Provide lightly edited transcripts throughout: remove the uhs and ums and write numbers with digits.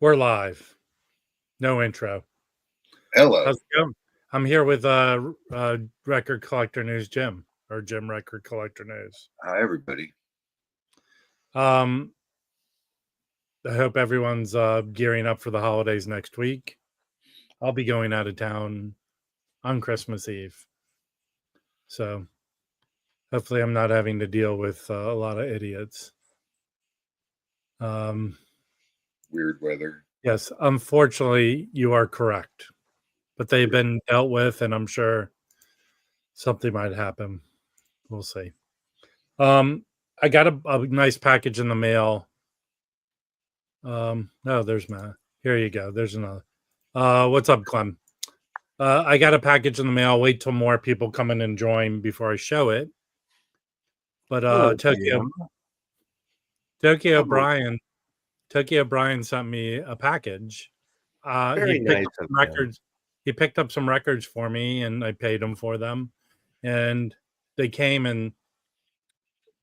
We're live. No intro. Hello. How's it going? I'm here with Record Collector News Jim, or Jim Record Collector News. Hi, everybody. I hope everyone's gearing up for the holidays next week. I'll be going out of town on Christmas Eve. So hopefully I'm not having to deal with a lot of idiots. Weird weather. Yes, unfortunately, you are correct. But they've been dealt with, and I'm sure something might happen. We'll see. I got a nice package in the mail. There's Matt. Here you go. There's another. What's up, Clem? I got a package in the mail. I'll wait till more people come in and join before I show it. But Tokyo Brian sent me a package. Very He picked nice up some of him. records. He picked up some records for me, and I paid him for them. And they came, and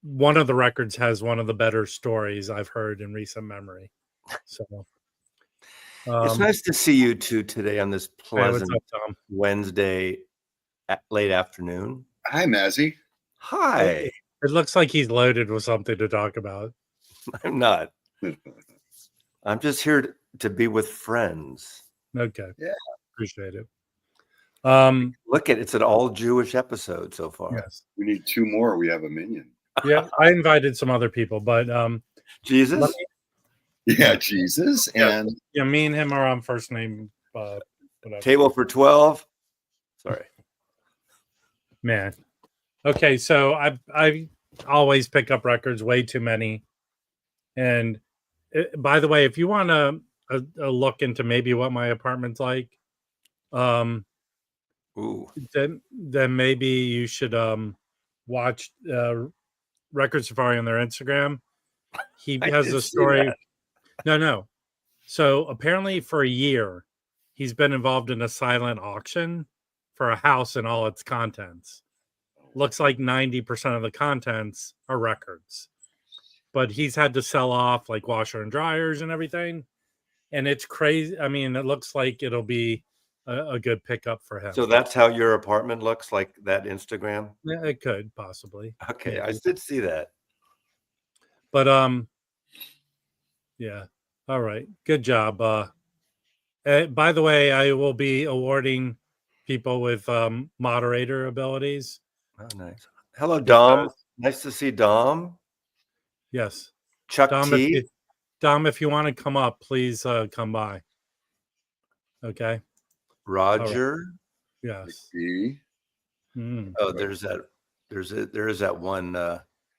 one of the records has one of the better stories I've heard in recent memory. So it's nice to see you two today on this pleasant what's up, Tom? Wednesday late afternoon. Hi, Mazzy. Hi. It looks like he's loaded with something to talk about. I'm not. I'm just here to be with friends. Okay. Yeah. Appreciate it. Look it's an all Jewish episode so far. Yes. We need two more. We have a minion. Yeah, I invited some other people, but Jesus. Jesus. And me and him are on first name. Table for 12. Sorry. Man. Okay, so I always pick up records, way too many. And by the way, if you want a look into maybe what my apartment's like, then maybe you should watch Record Safari on their Instagram. He has a story. No. So apparently for a year, he's been involved in a silent auction for a house and all its contents. Looks like 90% of the contents are records. But he's had to sell off like washer and dryers and everything. And it's crazy. I mean, it looks like it'll be a good pickup for him. So that's how your apartment looks, like that Instagram? Yeah, it could possibly. Okay, maybe. I did see that. But yeah. All right. Good job. By the way, I will be awarding people with moderator abilities. Oh, nice. Hello, Dom. Nice to see Dom. Yes. Chuck Dom, T. Dom, if you want to come up, please come by. Okay. Roger. Right. Yes. Oh, there is that one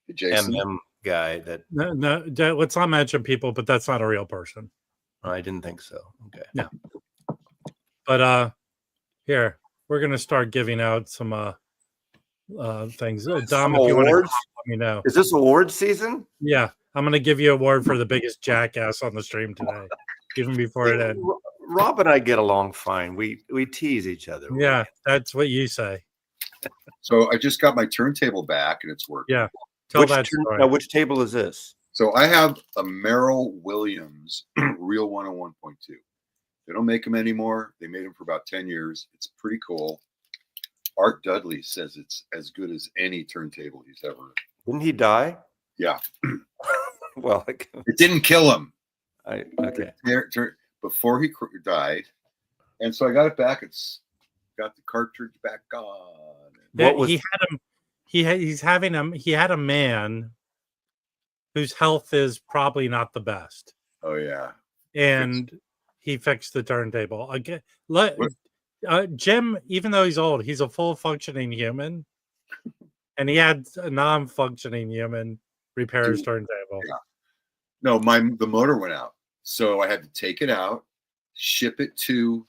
MM guy that. No, let's not mention people, but that's not a real person. I didn't think so. Okay. Yeah. But here we're gonna start giving out some things. Dom, if you want to let me know. Is this award season? Yeah, I'm gonna give you an award for the biggest jackass on the stream today, even before it ends. Rob and I get along fine. We tease each other. Yeah, that's what you say. So I just got my turntable back and it's working. Yeah. Tell that story. Now, which table is this? So I have a Merrill Williams Real 101.2. They don't make them anymore. They made them for about 10 years. It's pretty cool. Art Dudley says it's as good as any turntable he's ever. Didn't he die? Yeah. Well, it didn't kill him. Okay. Before he died, and so I got it back. It's got the cartridge back on. He had a man whose health is probably not the best. Oh yeah, and he fixed the turntable again. Jim, even though he's old, he's a full functioning human, and he had a non-functioning human repair his turntable. Yeah. No, the motor went out. So I had to take it out, ship it to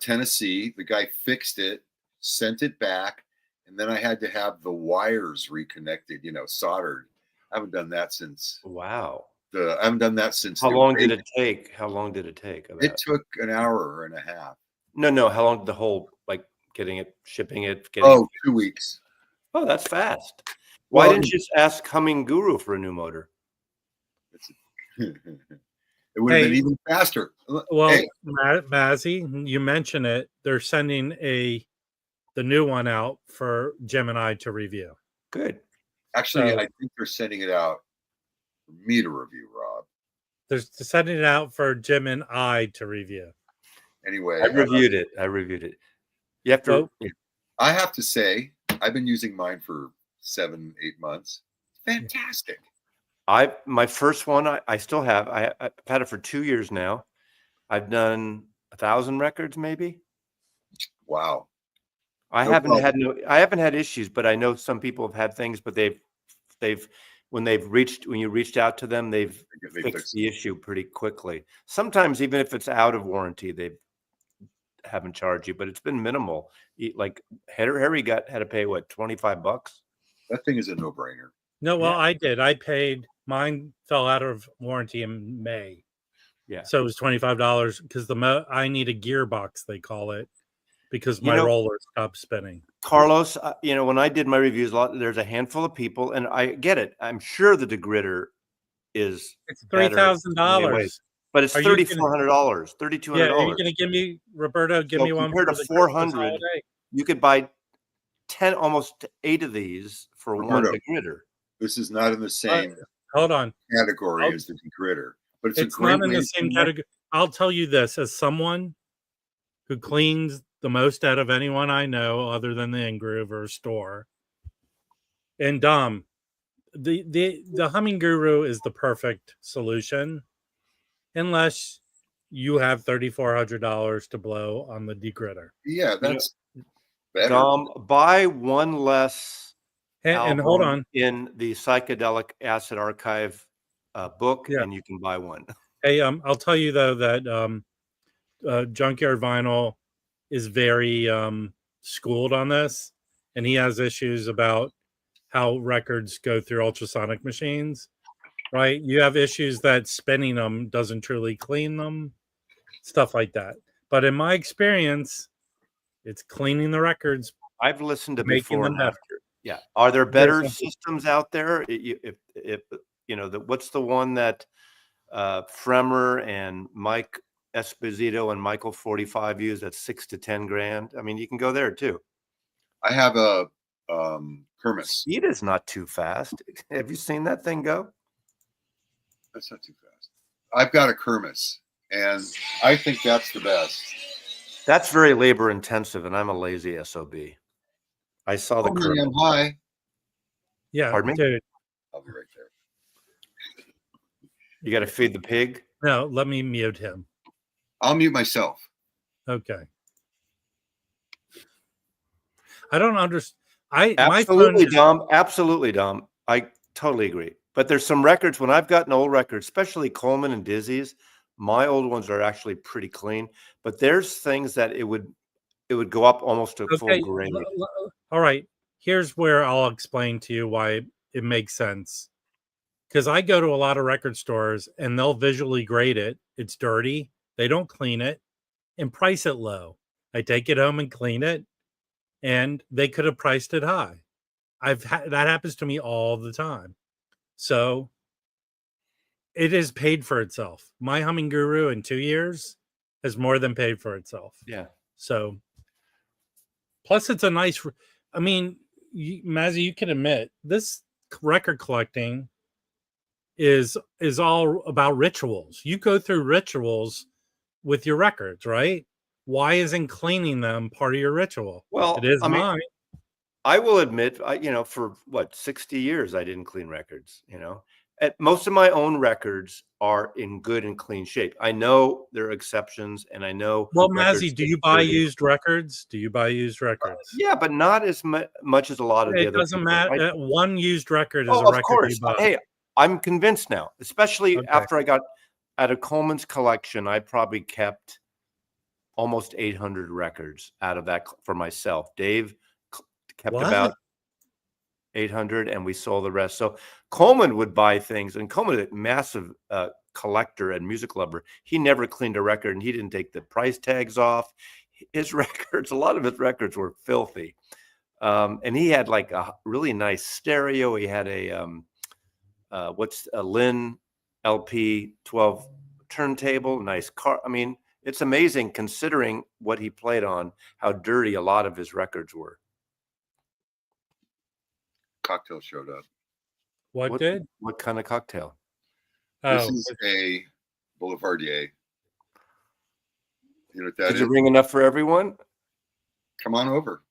Tennessee. The guy fixed it, sent it back, and then I had to have the wires reconnected, soldered. I haven't done that since. Wow. I haven't done that since. How long did it take? It took an hour and a half. No. How long did the whole, getting it, shipping it? 2 weeks. Oh, that's fast. Why didn't you just ask Humming Guru for a new motor? It would have been Hey. even faster. Well, Hey, Mazzy, you mention it. They're sending the new one out for Jim and I to review. Good. actually, So- I think they're sending it out for me to review, Rob. They're sending it out for Jim and I to review. Anyway, I reviewed it. You have to. Well- I have to say, I've been using mine for 7-8 months. Fantastic. My first one, I still have. I've had it for 2 years now. I've done 1,000 records, maybe. Wow. I No haven't problem. had issues, but I know some people have had things, but when you reached out to them, they've They fixed fixed the issue pretty quickly. Sometimes even if it's out of warranty, they haven't charged you, but it's been minimal. Like Harry had to pay what, $25? that thing is a no-brainer. No, well, Yeah. I did. I paid. Mine fell out of warranty in May. Yeah. So it was $25 because I need a gearbox, they call it, because my You know- roller stopped spinning. Carlos, when I did my reviews, there's a handful of people, and I get it. I'm sure the degritter is It's better in many ways, $3,000. but it's Are you gonna- $3,400, Yeah, $3,200. are you going to give me, Roberto? Give So me one compared for to the 400, holiday? You could buy 10, almost 8 of these for one Roberto. degritter. This is not in the same Hold on. category as the degritter, but it's a It's great not in way the to same clean records. category. I'll tell you this, as someone who cleans the most out of anyone I know, other than the Ingroover store, and Dom, the Humming Guru is the perfect solution, unless you have $3,400 to blow on the degritter. Yeah, that's better. Dom, buy one less And hold album on. in the Psychedelic Acid Archive book, Yeah. and you can buy one. Hey, I'll tell you though that Junkyard Vinyl is very schooled on this, and he has issues about how records go through ultrasonic machines. Right? You have issues that spinning them doesn't truly clean them, stuff like that. But in my experience, it's cleaning the records. I've listened to Making before them and better. after. Yeah. Are there better There's- systems out there? If what's the one that Fremer and Mike Esposito and Michael 45 use? That's $6 to $10 grand. I mean, you can go there too. I have a Kermis. Speed is not too fast. Have you seen that thing go? That's not too fast. I've got a Kermis, and I think that's the best. That's very labor intensive, and I'm a lazy SOB. I saw the Oh, Kermis. I'm high. Yeah, Pardon me? dude. I'll be right there. You got to feed the pig. No, let me mute him. I'll mute myself. Okay. I don't understand. Absolutely, Dom. Absolutely, Dom. I totally agree. But there's some records, when I've gotten old records, especially Coleman and Dizzy's, my old ones are actually pretty clean. But there's things that it would go up almost to full grade. All right. Here's where I'll explain to you why it makes sense. Because I go to a lot of record stores and they'll visually grade it. It's dirty. They don't clean it and price it low. I take it home and clean it, and they could have priced it high. That happens to me all the time. So it is paid for itself. My Humming Guru in 2 years has more than paid for itself. Yeah. So plus it's a nice, I mean, Mazzy, you can admit this record collecting is all about rituals. You go through rituals with your records, right? Why isn't cleaning them part of your ritual? Well, it is mine. I will admit, for 60 years, I didn't clean records, most of my own records are in good and clean shape. I know there are exceptions, and I know. Well, Mazzy, do you buy used records? Do you buy used records? Yeah, but not as much as a lot of the other. It doesn't matter. One used record is a of record course. you buy. Hey, I'm convinced now, especially after I got out of Coleman's collection. I probably kept almost 800 records out of that for myself. Dave kept about 800, and we sold the rest. So Coleman would buy things, and Coleman is a massive collector and music lover. He never cleaned a record, and he didn't take the price tags off. His records, a lot of his records were filthy. And he had like a really nice stereo. He had a Lynn LP 12 turntable, nice car. I mean, it's amazing considering what he played on, how dirty a lot of his records were. Cocktail showed up. What did? What kind of cocktail? This Oh, is a Boulevardier. You know what that Did is? you bring enough for everyone? Come on over.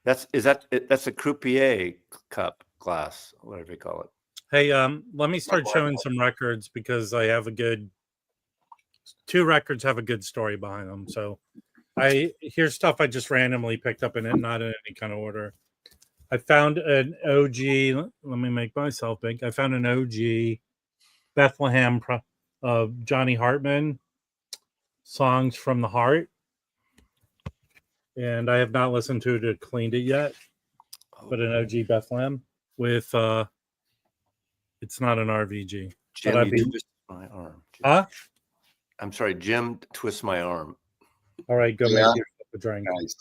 That's a croupier cup glass, whatever you call it. hey, let me start showing some records because I have two records have a good story behind them. So here's stuff I just randomly picked up in it, not in any kind of order. I found an OG. Let me make myself big. I found an OG Bethlehem of Johnny Hartman, Songs from the Heart. And I have not listened to it or cleaned it yet. But an OG Bethlehem with it's not an RVG. Jim, but you twist my arm. Jim. Huh? I'm sorry, Jim twists my arm. All right, go Yeah. make yourself a drink. Nice.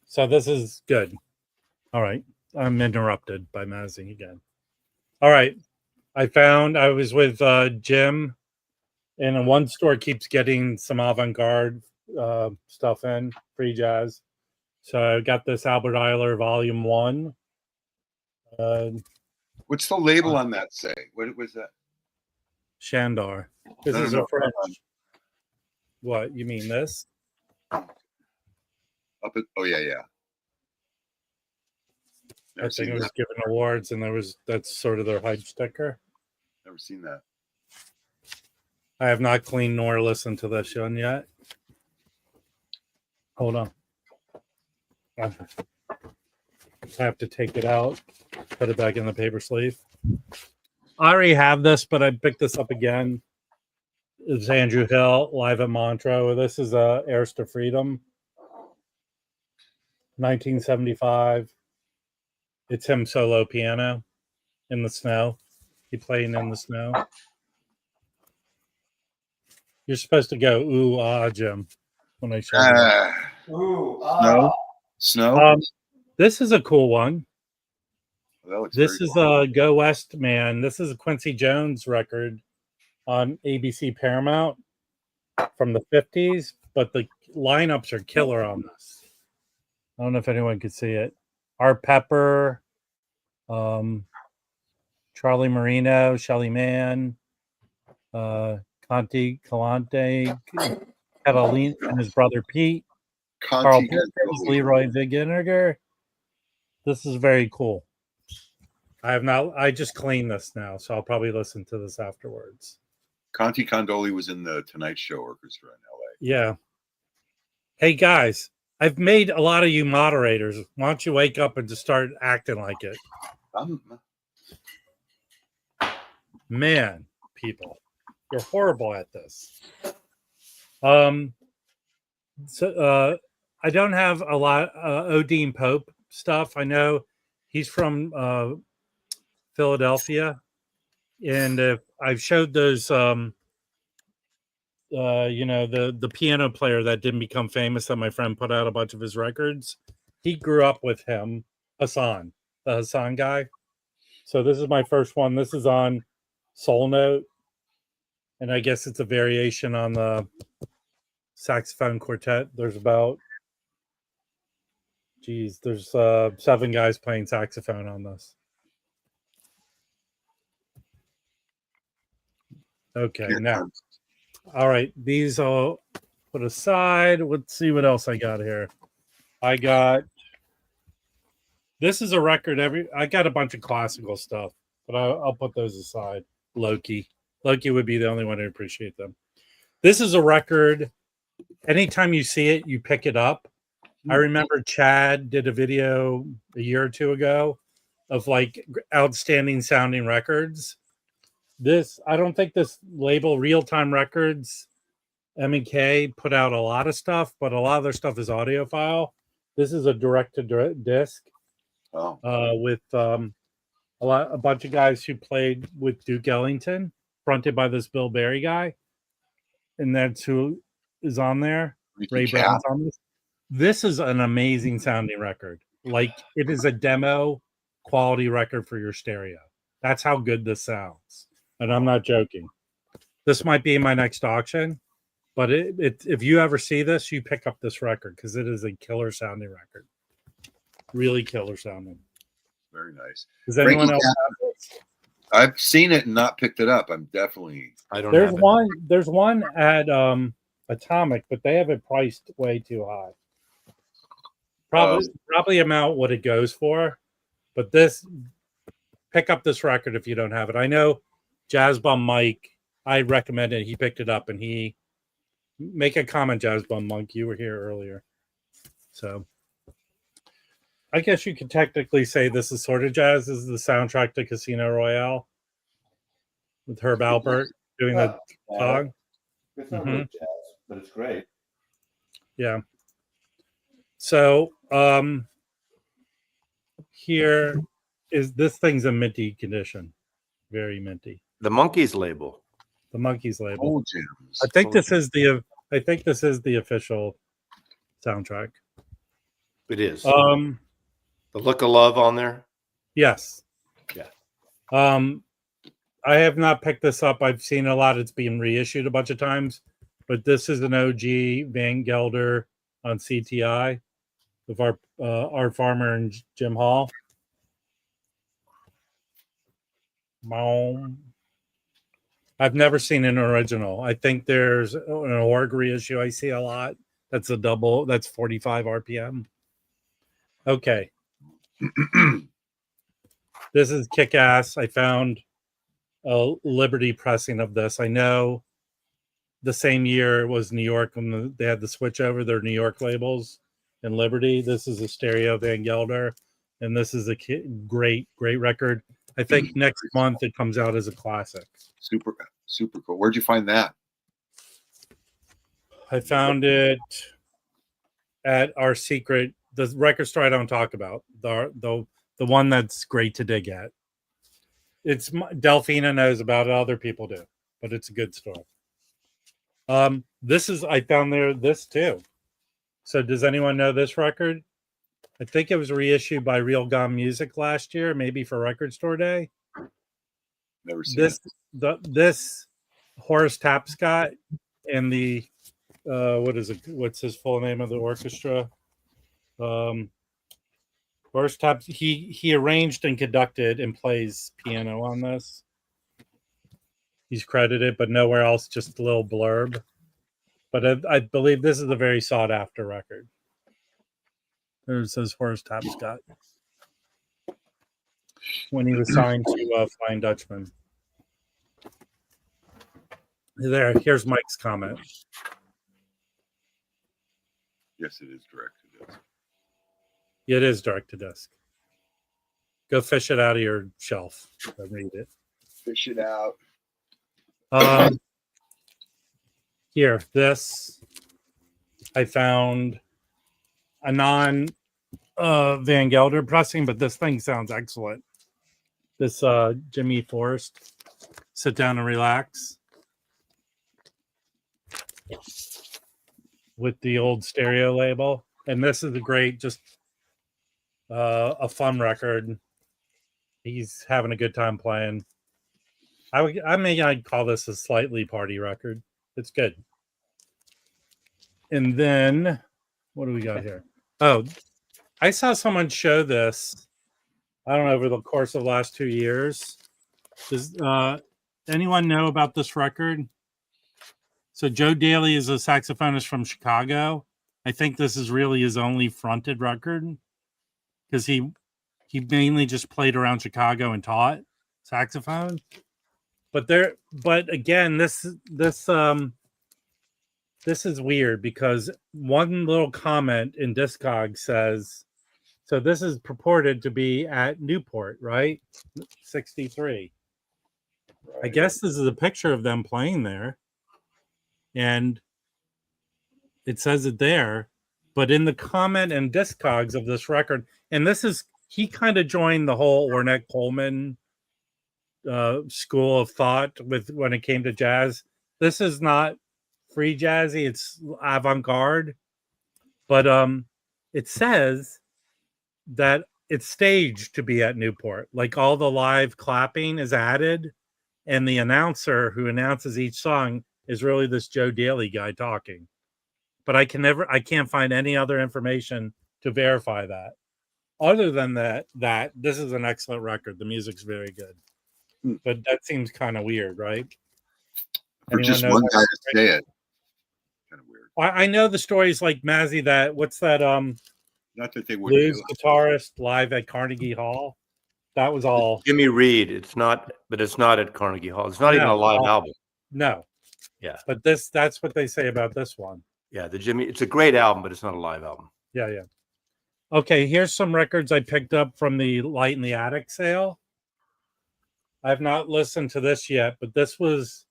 So this is good. All right. I'm interrupted by Mazzy again. All right. I was with Jim, and one store keeps getting some avant-garde stuff in, free jazz. So I got this Albert Eiler Volume 1. What's the label on that say? What was that? Shandar. This No, is no, a French. What, you mean this? Oh yeah. I think it was given awards, and that's sort of their hype sticker. Never seen that. I have not cleaned nor listened to this one yet. Hold on. I have to take it out, put it back in the paper sleeve. I already have this, but I picked this up again. It's Andrew Hill live at Montreux. This is Heirs to Freedom, 1975. It's him solo piano in the snow. He playing in the snow. You're supposed to go ooh ah, Jim, when I show you. Snow. Snow. This is a cool one. This is a Go West Man. This is a Quincy Jones record on ABC Paramount from the 50s, but the lineups are killer on this. I don't know if anyone could see it. Art Pepper, Charlie Marino, Shelly Mann, Conti Calante, Catalina, and his brother Pete, Carl Perkins, Leroy Viganiger. This is very cool. I just cleaned this now, so I'll probably listen to this afterwards. Conti Condoli was in the Tonight Show orchestra in LA. Yeah. Hey guys, I've made a lot of you moderators. Why don't you wake up and just start acting like it? Man, people, you're horrible at this. So I don't have a lot Odine Pope stuff. I know he's from Philadelphia, and if I've showed those the piano player that didn't become famous that my friend put out a bunch of his records. He grew up with him, Hassan, the Hassan guy. So this is my first one. This is on Soul Note, and I guess it's a variation on the saxophone quartet. There's there's 7 guys playing saxophone on this. Okay, now. All right, these I'll put aside. Let's see what else I got here. This is a record. I got a bunch of classical stuff, but I'll put those aside. Loki would be the only one to appreciate them. This is a record. Anytime you see it, you pick it up. I remember Chad did a video a year or two ago of like outstanding sounding records. I don't think this label, Real Time Records, M&K, put out a lot of stuff, but a lot of their stuff is audiophile. This is a direct-to-disc with a bunch of guys who played with Duke Ellington, fronted by this Bill Berry guy, and that's who is on there. Ray Brown's on this. This is an amazing sounding record. Like, it is a demo quality record for your stereo. That's how good this sounds. And I'm not joking. This might be my next auction, but if you ever see this, you pick up this record because it is a killer sounding record. Really killer sounding. Very nice. Does anyone else have this? I've seen it and not picked it up. I'm definitely. I don't There's have one. There's one at Atomic, but they have it priced way too high. Probably amount what it goes for, but this, pick up this record if you don't have it. I know Jazz Bum Mike, I recommended, he picked it up, and he make a comment, Jazz Bum Mike. You were here earlier, so I guess you could technically say this is sort of jazz. This is the soundtrack to Casino Royale with Herb Alpert doing the song. It's not really jazz, but it's great. Yeah. So here is, this thing's a minty condition, very minty. The Monkeys label. The Monkeys label. Old gems. I think this is the official soundtrack. It is. The Look of Love on there. Yes. Yeah. I have not picked this up. I've seen a lot. It's been reissued a bunch of times, but this is an OG Van Gelder on CTI with Art Farmer and Jim Hall. I've never seen an original. I think there's an org reissue I see a lot. That's a double. That's 45 RPM. Okay. This is kick-ass. I found a Liberty pressing of this. I know the same year was New York when they had the switch over their New York labels and Liberty. This is a stereo Van Gelder, and this is a great record. I think next month it comes out as a classic. Super cool. Where'd you find that? I found it at our secret, the record store I don't talk about, the one that's great to dig at. It's Delphina knows about it. Other people do, but it's a good store. This is, I found this too. So does anyone know this record? I think it was reissued by Real Gone Music last year, maybe for Record Store Day. Never seen this Horace Tapscott and the what is it? What's his full name of the orchestra? Horace Taps. He arranged and conducted and plays piano on this. He's credited, but nowhere else. Just a little blurb. But I believe this is a very sought after record. There it says Horace Tapscott when he was signed to Flying Dutchman. Here's Mike's comment. Yes, it is direct to disc. It is direct to disc. Go fish it out of your shelf and read it. Fish it out. Here, this I found a non Van Gelder pressing, but this thing sounds excellent. This Jimmy Forrest, Sit Down and Relax, with the old stereo label. And this is a great, just a fun record. He's having a good time playing. I'd call this a slightly party record. It's good. And then what do we got here? Oh, I saw someone show this, I don't know, over the course of the last 2 years. Does anyone know about this record? So Joe Daly is a saxophonist from Chicago. I think this is really his only fronted record because he mainly just played around Chicago and taught saxophone. But again, this is weird because one little comment in Discog says, so this is purported to be at Newport, right? 63. Right. I guess this is a picture of them playing there. And it says it there. But in the comment and Discogs of this record, and this is, he kind of joined the whole Ornette Coleman school of thought with when it came to jazz. This is not free jazzy, it's avant-garde, but it says that it's staged to be at Newport, like all the live clapping is added, and the announcer who announces each song is really this Joe Daly guy talking. But I can't find any other information to verify that. Other than that this is an excellent record. The music's very good. But that seems kind of weird, right? For just one guy to say it, kind of weird. I know the stories like Mazzy, that what's that Not that they wouldn't blues guitarist live at Carnegie Hall. That was all Jimmy Reed. It's not at Carnegie Hall. It's not even a live album. No. Yeah. But that's what they say about this one. Yeah, it's a great album, but it's not a live album. Yeah. Okay, here's some records I picked up from the Light in the Attic sale. I've not listened to this yet, but this was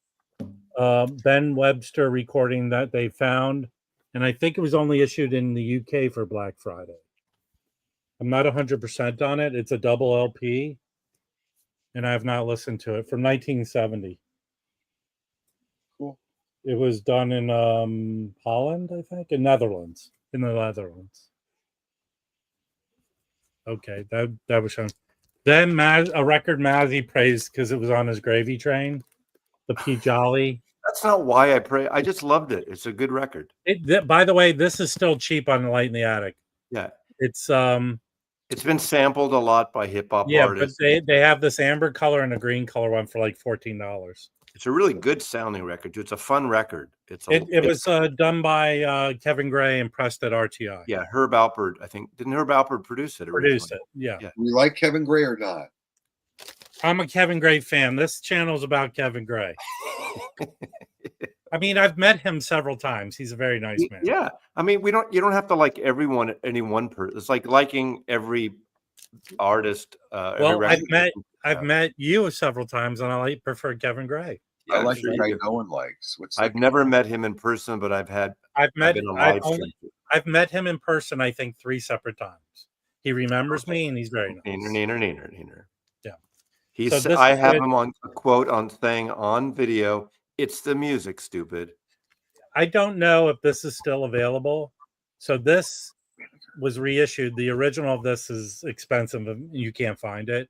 Ben Webster recording that they found, and I think it was only issued in the UK for Black Friday. I'm not 100% on it. It's a double LP, and I have not listened to it, from 1970. Cool. It was done in Holland, I think, in the Netherlands. Okay, that was shown. Then a record Mazzy praised because it was on his gravy train, the P. Jolly. That's not why I pray. I just loved it. It's a good record. By the way, this is still cheap on Light in the Attic. Yeah, it's been sampled a lot by hip hop artists. But they have this amber color and a green color one for like $14. It's a really good sounding record, too. It's a fun record. It was done by Kevin Gray and pressed at RTI. Yeah, Herb Alpert, I think. Didn't Herb Alpert produce it? Yeah. Do we like Kevin Gray or not? I'm a Kevin Gray fan. This channel is about Kevin Gray. I mean, I've met him several times. He's a very nice man. Yeah. I mean, you don't have to like everyone, any one person. It's like liking every artist. Well, I've met you several times, and I prefer Kevin Gray. Yeah, I like the guy no one likes. I've never met him in person, but I've met him in person, I think, 3 separate times. He remembers me, and he's very nice. Neener. Yeah. I have him on a quote on video. It's the music, stupid. I don't know if this is still available. So this was reissued. The original of this is expensive. You can't find it.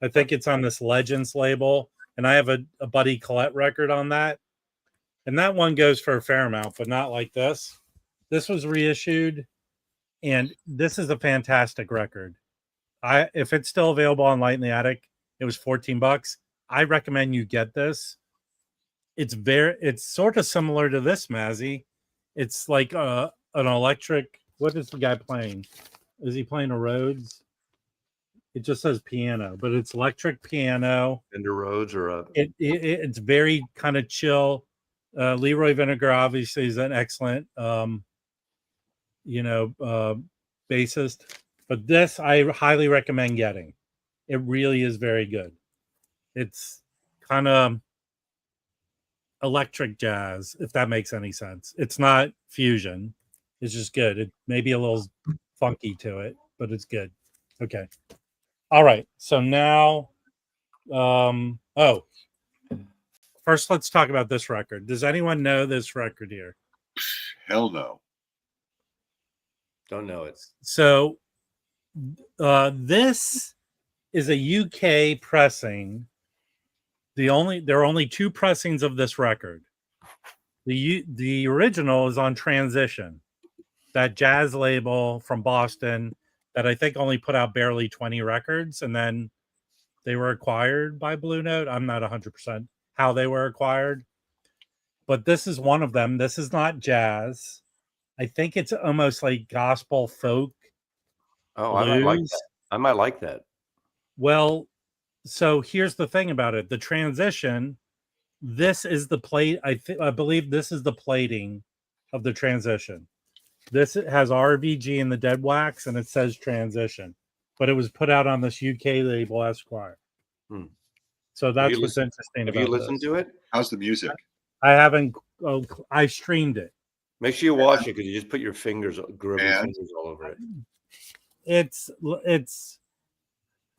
I think it's on this Legends label. And I have a Buddy Collette record on that. And that one goes for a fair amount, but not like this. This was reissued. And this is a fantastic record. If it's still available on Light in the Attic, it was $14. I recommend you get this. It's sort of similar to this, Mazzy. It's like an electric. What is the guy playing? Is he playing a Rhodes? It just says piano, but it's electric piano. Fender Rhodes or a. It's very kind of chill. Leroy Vinegar obviously is an excellent, bassist. But this I highly recommend getting. It really is very good. It's kind of electric jazz, if that makes any sense. It's not fusion. It's just good. It may be a little funky to it, but it's good. Okay. All right. So now, first let's talk about this record. Does anyone know this record here? Hell no. Don't know it. So this is a UK pressing. There are only 2 pressings of this record. The original is on Transition, that jazz label from Boston that I think only put out barely 20 records, and then they were acquired by Blue Note. I'm not 100% how they were acquired, but this is one of them. This is not jazz. I think it's almost like gospel folk. Oh, I might like that. Well, so here's the thing about it. The Transition, this is the plate. I believe this is the plating of the Transition. This has RVG in the dead wax, and it says Transition, but it was put out on this UK label, Esquire. So that's what's interesting about it. Have you listened to it? How's the music? I haven't. I streamed it. Make sure you watch it because you just put your fingers all over it. It's.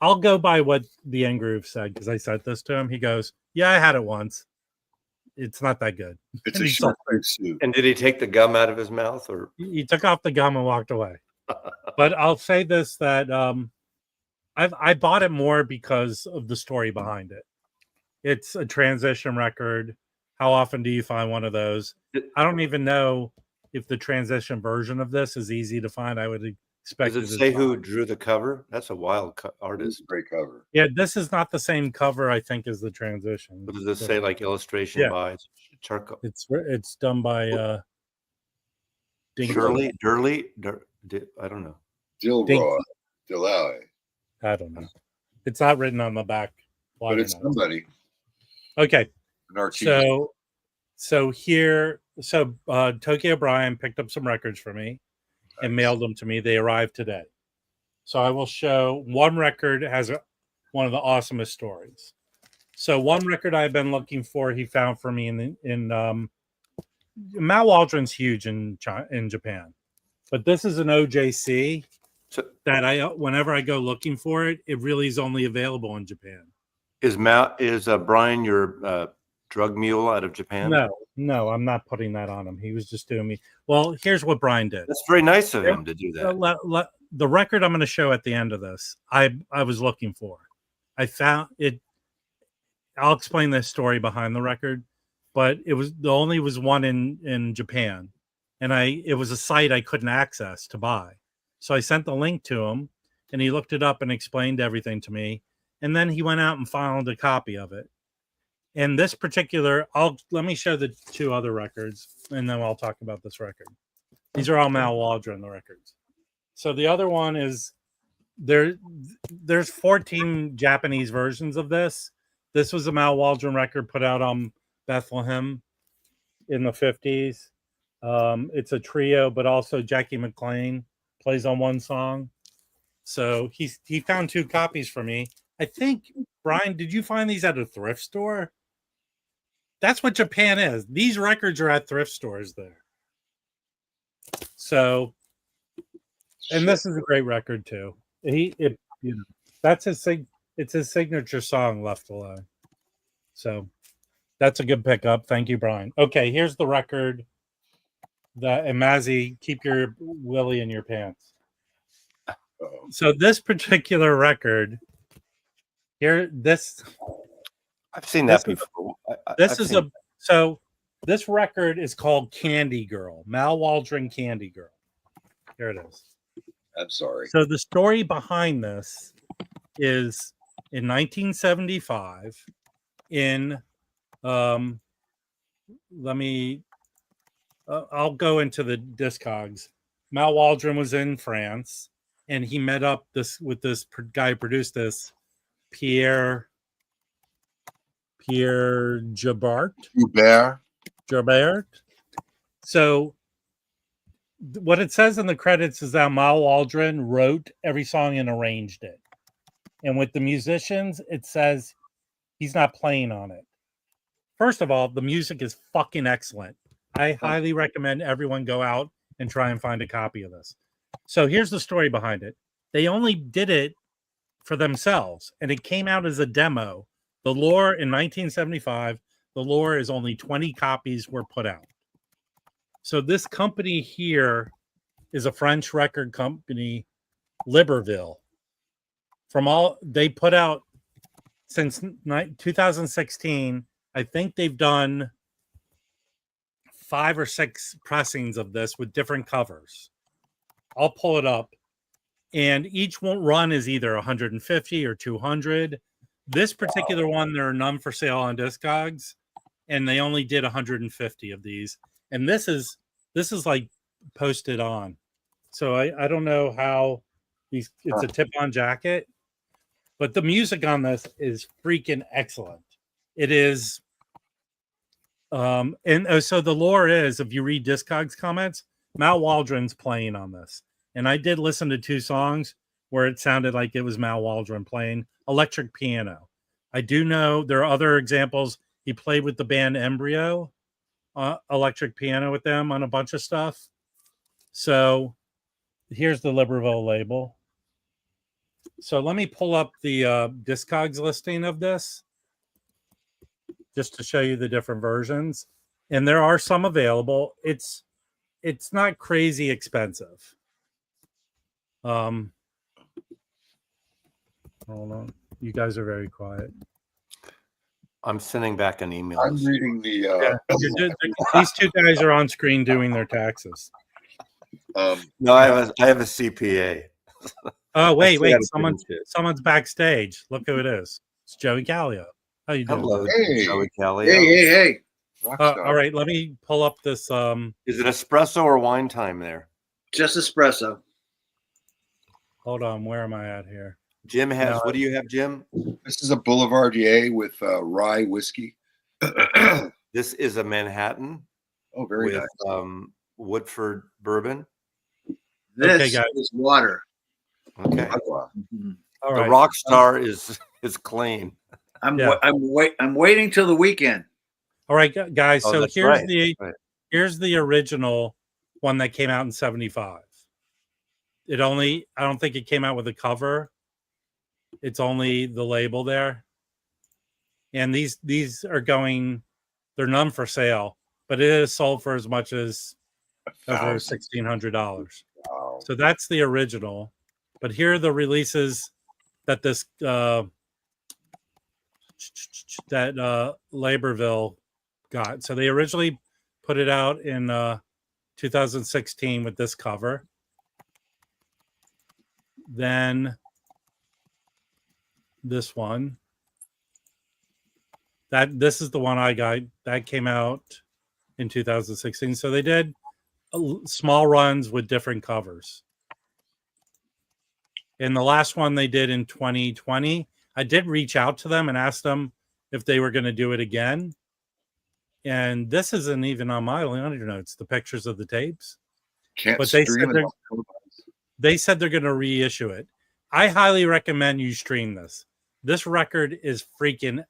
I'll go by what the N Groove said because I sent this to him. He goes, "Yeah, I had it once. It's not that good." It's a short suit. And did he take the gum out of his mouth, or he took off the gum and walked away? But I'll say this: that I bought it more because of the story behind it. It's a transition record. How often do you find one of those? I don't even know if the transition version of this is easy to find. I would expect Does it say who drew the cover? That's a wild artist. Great cover. Yeah, this is not the same cover, I think, as the transition. What does it say? Like illustration by charcoal? It's done by Shirley Durley. I don't know. Dilroy. Delay. I don't know. It's not written on the back. But it's somebody. Okay. An artiste. So Tokyo Brian picked up some records for me and mailed them to me. They arrived today. So I will show one record has one of the awesomest stories. So one record I've been looking for, he found for me in Mal Waldron's huge in Japan, but this is an OJC that whenever I go looking for it, it really is only available in Japan. Is Brian your drug mule out of Japan? No, I'm not putting that on him. He was just doing me. Well, here's what Brian did. That's very nice of him to do that. The record I'm going to show at the end of this, I was looking for. I found it. I'll explain the story behind the record, but it was one in Japan, and it was a site I couldn't access to buy. So I sent the link to him, and he looked it up and explained everything to me. And then he went out and found a copy of it. And this particular, let me show the two other records, and then I'll talk about this record. These are all Mal Waldron, the records. So the other one is there's 14 Japanese versions of this. This was a Mal Waldron record put out on Bethlehem in the 50s. It's a trio, but also Jackie McLean plays on one song. So he found two copies for me. I think, Brian, did you find these at a thrift store? That's what Japan is. These records are at thrift stores there. So, and this is a great record too. That's it's his signature song, Left Alone. So that's a good pickup. Thank you, Brian. Okay, here's the record. And Mazzy, keep your willy in your pants. So this particular record here, I've seen that before. This record is called Candy Girl, Mal Waldron Candy Girl. Here it is. I'm sorry. So the story behind this is in 1975 I'll go into the Discogs. Mal Waldron was in France, and he met up with this guy who produced this, Pierre Jabart. So what it says in the credits is that Mal Waldron wrote every song and arranged it. And with the musicians, it says he's not playing on it. First of all, the music is fucking excellent. I highly recommend everyone go out and try and find a copy of this. So here's the story behind it. They only did it for themselves, and it came out as a demo. The lore in 1975, the lore is only 20 copies were put out. So this company here is a French record company, Libreville. They put out since 2016, I think they've done 5 or 6 pressings of this with different covers. I'll pull it up. And each one run is either 150 or 200. This particular one, there are none for sale on Discogs, and they only did 150 of these. And this is like posted on. So I don't know how it's a tip-on jacket, but the music on this is freaking excellent. It is. So the lore is, if you read Discogs comments, Mal Waldron's playing on this. And I did listen to 2 songs where it sounded like it was Mal Waldron playing electric piano. I do know there are other examples. He played with the band Embryo, electric piano with them on a bunch of stuff. So here's the Libreville label. So let me pull up the Discogs listing of this just to show you the different versions. And there are some available. It's not crazy expensive. Hold on. You guys are very quiet. I'm sending back an email. I'm reading the. These two guys are on screen doing their taxes. No, I have a CPA. Oh, wait. still gotta Someone's backstage. Look who it is. It's Joey Callio. How you doing? Hello, Hey. Joey Callio. Hey. All right, let me pull up this. Is it espresso or wine time there? Just espresso. Hold on, where am I at here? Jim has. No. What do you have, Jim? This is a Boulevardier with rye whiskey. This is a Manhattan Oh, very with nice. Woodford bourbon. This Okay, guys. is water. Okay. Wow. All The right. rock star is clean. I'm Yeah. I'm waiting till the weekend. All right, guys. Oh, So that's here's right. here's the original one that came out in ’75. I don't think it came out with a cover. It's only the label there. And these are they're none for sale, but it is sold for as much as over $1,600. Wow. So that's the original. But here are the releases that this Laborville got. So they originally put it out in 2016 with this cover. Then this one. This is the one I got. That came out in 2016. So they did small runs with different covers. And the last one they did in 2020, I did reach out to them and ask them if they were going to do it again. And this isn't even on my liner notes, the pictures of the tapes. Can't But stream it. they said they're going to reissue it. I highly recommend you stream this. This record is freaking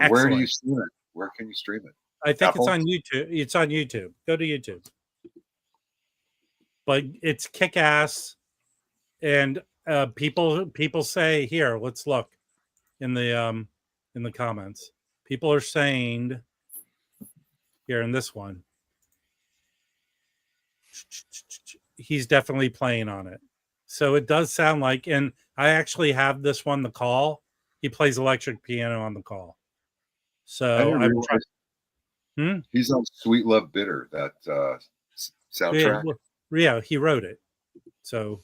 excellent. Where do you stream it? Where can you stream it? I think Apple? it's on YouTube. It's on YouTube. Go to YouTube. But it's kick-ass. And people say, here, let's look in the comments. People are saying here in this one, he's definitely playing on it. So it does sound like, and I actually have this one, The Call. He plays electric piano on The Call. So he's on Sweet Love Bitter, that soundtrack. Yeah, he wrote it. So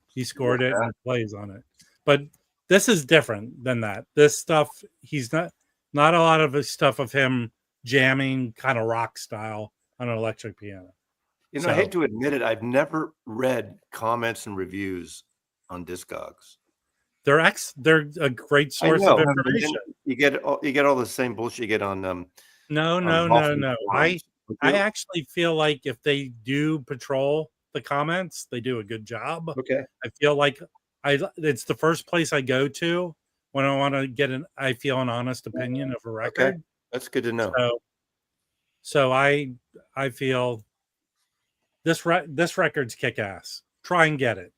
he scored it and plays on it. But this is different than that. This stuff, he's not a lot of his stuff of him jamming kind of rock style on an electric piano. You know, I hate to admit it, I've never read comments and reviews on Discogs. They're a great source of information. You get all the same bullshit you get on No. I actually feel like if they do patrol the comments, they do a good job. Okay. I feel like it's the first place I go to when I want to get an honest opinion of a record. Okay. That's good to know. So I feel this record's kick ass. Try and get it.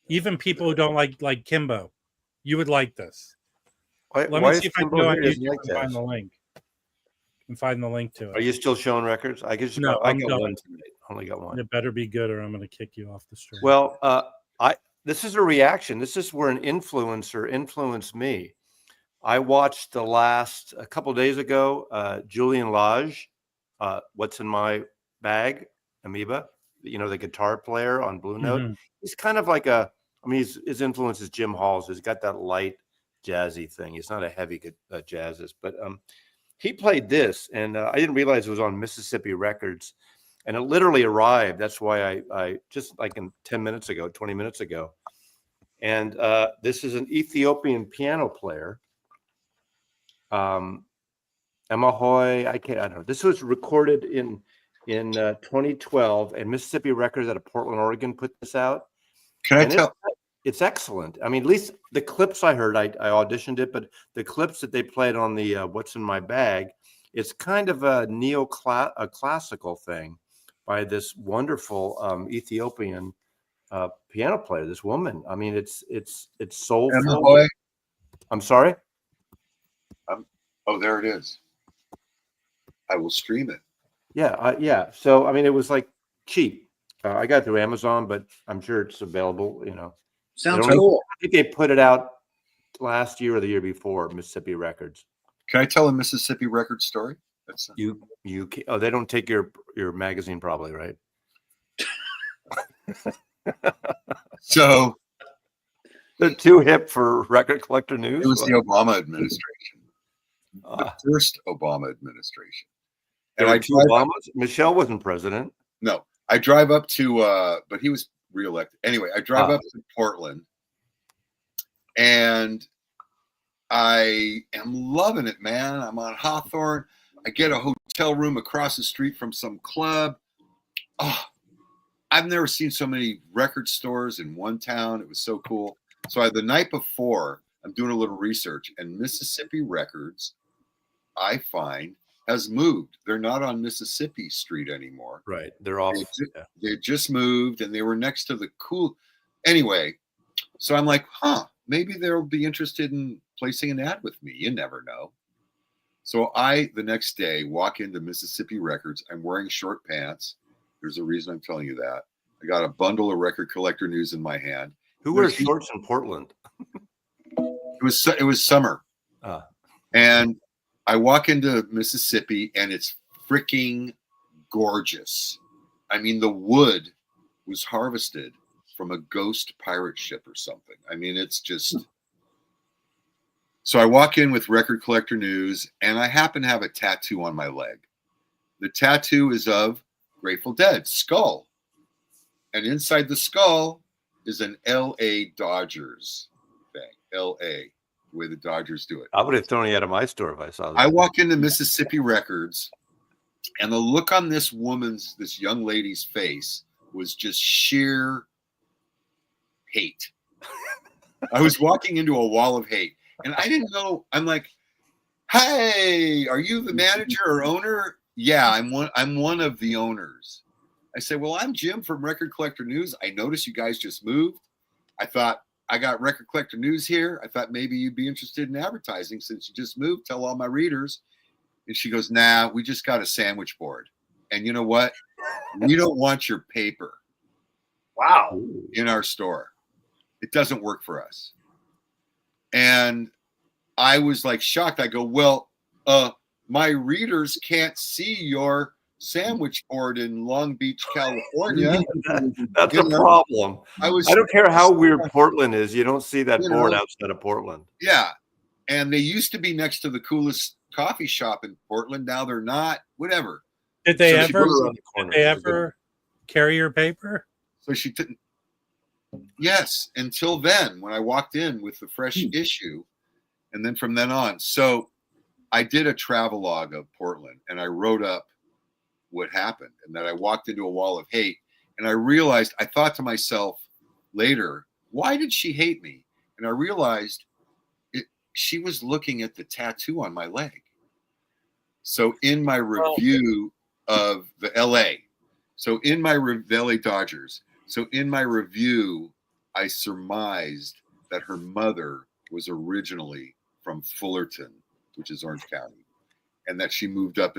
Even people who don't like Kimbo, you would like this. Let me see if I can go on YouTube and find the link. And find the link to it. Are you still showing records? I got one tonight. Only got one. It better be good, or I'm going to kick you off the stream. Well, this is a reaction. This is where an influencer influenced me. I watched a couple of days ago, Julian Lage, What's in My Bag, Amoeba, the guitar player on Blue Note. Mm-hmm. He's kind of like his influence is Jim Hall's. He's got that light jazzy thing. He's not a heavy jazzist, but he played this, and I didn't realize it was on Mississippi Records, and it literally arrived. That's why I just like in 20 minutes ago. And this is an Ethiopian piano player. Emahoy, I don't know. This was recorded in 2012, and Mississippi Records out of Portland, Oregon put this out. Can I tell? It's excellent. I mean, at least the clips I heard, I auditioned it, but the clips that they played on the What's in My Bag, it's kind of a classical thing by this wonderful Ethiopian piano player, this woman. I mean, it's soulful. Emahoy? I'm sorry? Oh, there it is. I will stream it. Yeah. So, I mean, it was like cheap. I got it through Amazon, but I'm sure it's available, Sounds cool. I think they put it out last year or the year before, Mississippi Records. Can I tell a Mississippi record story? That's Oh, they don't take your magazine probably, right? so They're too hip for record collector news. it was the Obama administration, the first Obama administration. There And were two Obamas. Michelle wasn't president. No, I drive up to, but he was reelected. Anyway, I drive up to Portland, and I am loving it, man. I'm on Hawthorne. I get a hotel room across the street from some club. Oh, I've never seen so many record stores in one town. It was so cool. So the night before, I'm doing a little research, and Mississippi Records, I find, has moved. They're not on Mississippi Street anymore. Right. They're off. They just moved, and they were next to the cool. Anyway, so I'm like, maybe they'll be interested in placing an ad with me. You never know. So the next day, walk into Mississippi Records. I'm wearing short pants. There's a reason I'm telling you that. I got a bundle of record collector news in my hand. Who wears shorts in Portland? It was summer. And I walk into Mississippi, and it's freaking gorgeous. I mean, the wood was harvested from a ghost pirate ship or something. I mean, it's just... So I walk in with record collector news, and I happen to have a tattoo on my leg. The tattoo is of Grateful Dead skull. And inside the skull is an LA Dodgers thing. LA, the way the Dodgers do it. I would have thrown you out of my store if I saw that. I walk into Mississippi Records, and the look on this young lady's face was just sheer hate. I was walking into a wall of hate, and I didn't know. I'm like, "Hey, are you the manager or owner?" Yeah, I'm one of the owners. I said, "Well, I'm Jim from Record Collector News. I noticed you guys just moved. I thought I got Record Collector News here. I thought maybe you'd be interested in advertising since you just moved. Tell all my readers." And she goes, "Nah, we just got a sandwich board. And you know what? We don't want your paper. Wow. In our store. It doesn't work for us." And I was like shocked. I go, "Well, my readers can't see your sandwich board in Long Beach, California." That's a problem. I don't care how weird Portland is. You don't see that board outside of Portland. Yeah. And they used to be next to the coolest coffee shop in Portland. Now they're not. Whatever. Did they ever carry your paper? So she didn't. Yes, until then, when I walked in with the fresh issue, and then from then on. So I did a travelogue of Portland, and I wrote up what happened, and that I walked into a wall of hate. And I realized, I thought to myself later, why did she hate me? And I realized she was looking at the tattoo on my leg. So in my review of the LA, the LA Dodgers, so in my review, I surmised that her mother was originally from Fullerton, which is Orange County, and that she moved up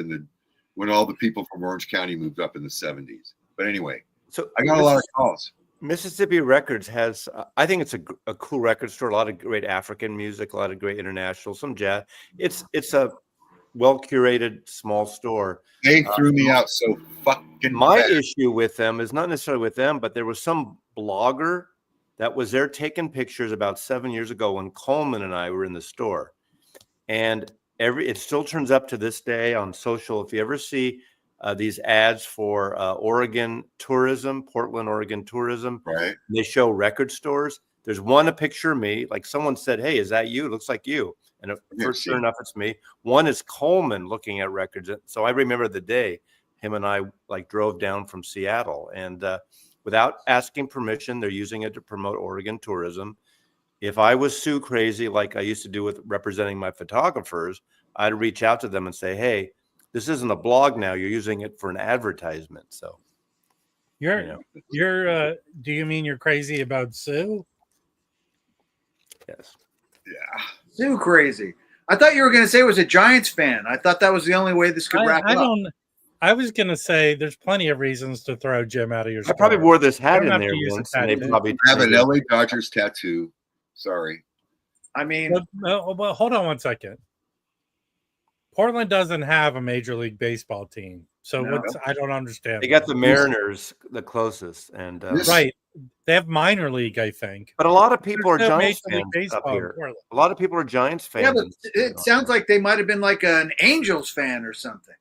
when all the people from Orange County moved up in the 70s. But anyway, so I got a lot of calls. Mississippi Records has, I think it's a cool record store, a lot of great African music, a lot of great international, some jazz. It's a well-curated small store. They threw me out so fucking My bad. issue with them is not necessarily with them, but there was some blogger that was there taking pictures about 7 years ago when Coleman and I were in the store. And it still turns up to this day on social. If you ever see these ads for Oregon tourism, Portland, Oregon tourism, right? They show record stores. There's a picture of me, like someone said, "Hey, is that you? It looks like you." And sure enough, it's me. One is Coleman looking at records. So I remember the day him and I drove down from Seattle, and without asking permission, they're using it to promote Oregon tourism. If I was Sue crazy, like I used to do with representing my photographers, I'd reach out to them and say, "Hey, this isn't a blog now. You're using it for an advertisement." So do you mean you're crazy about Sue? Yes. Yeah. Sue crazy. I thought you were going to say it was a Giants fan. I thought that was the only way this could wrap up. I was going to say there's plenty of reasons to throw Jim out of your store. I probably wore this hat in there once. And they probably have an LA Dodgers tattoo. Sorry. I mean, well, hold on one second. Portland doesn't have a Major League Baseball team, so No. I don't understand. They got the Mariners the closest, and right. They have minor league, I think. But a lot of people are There's no Giants Major League fans up Baseball in here. Portland. A lot of people are Giants fans. Yeah, but it sounds like they might have been like an Angels fan or something.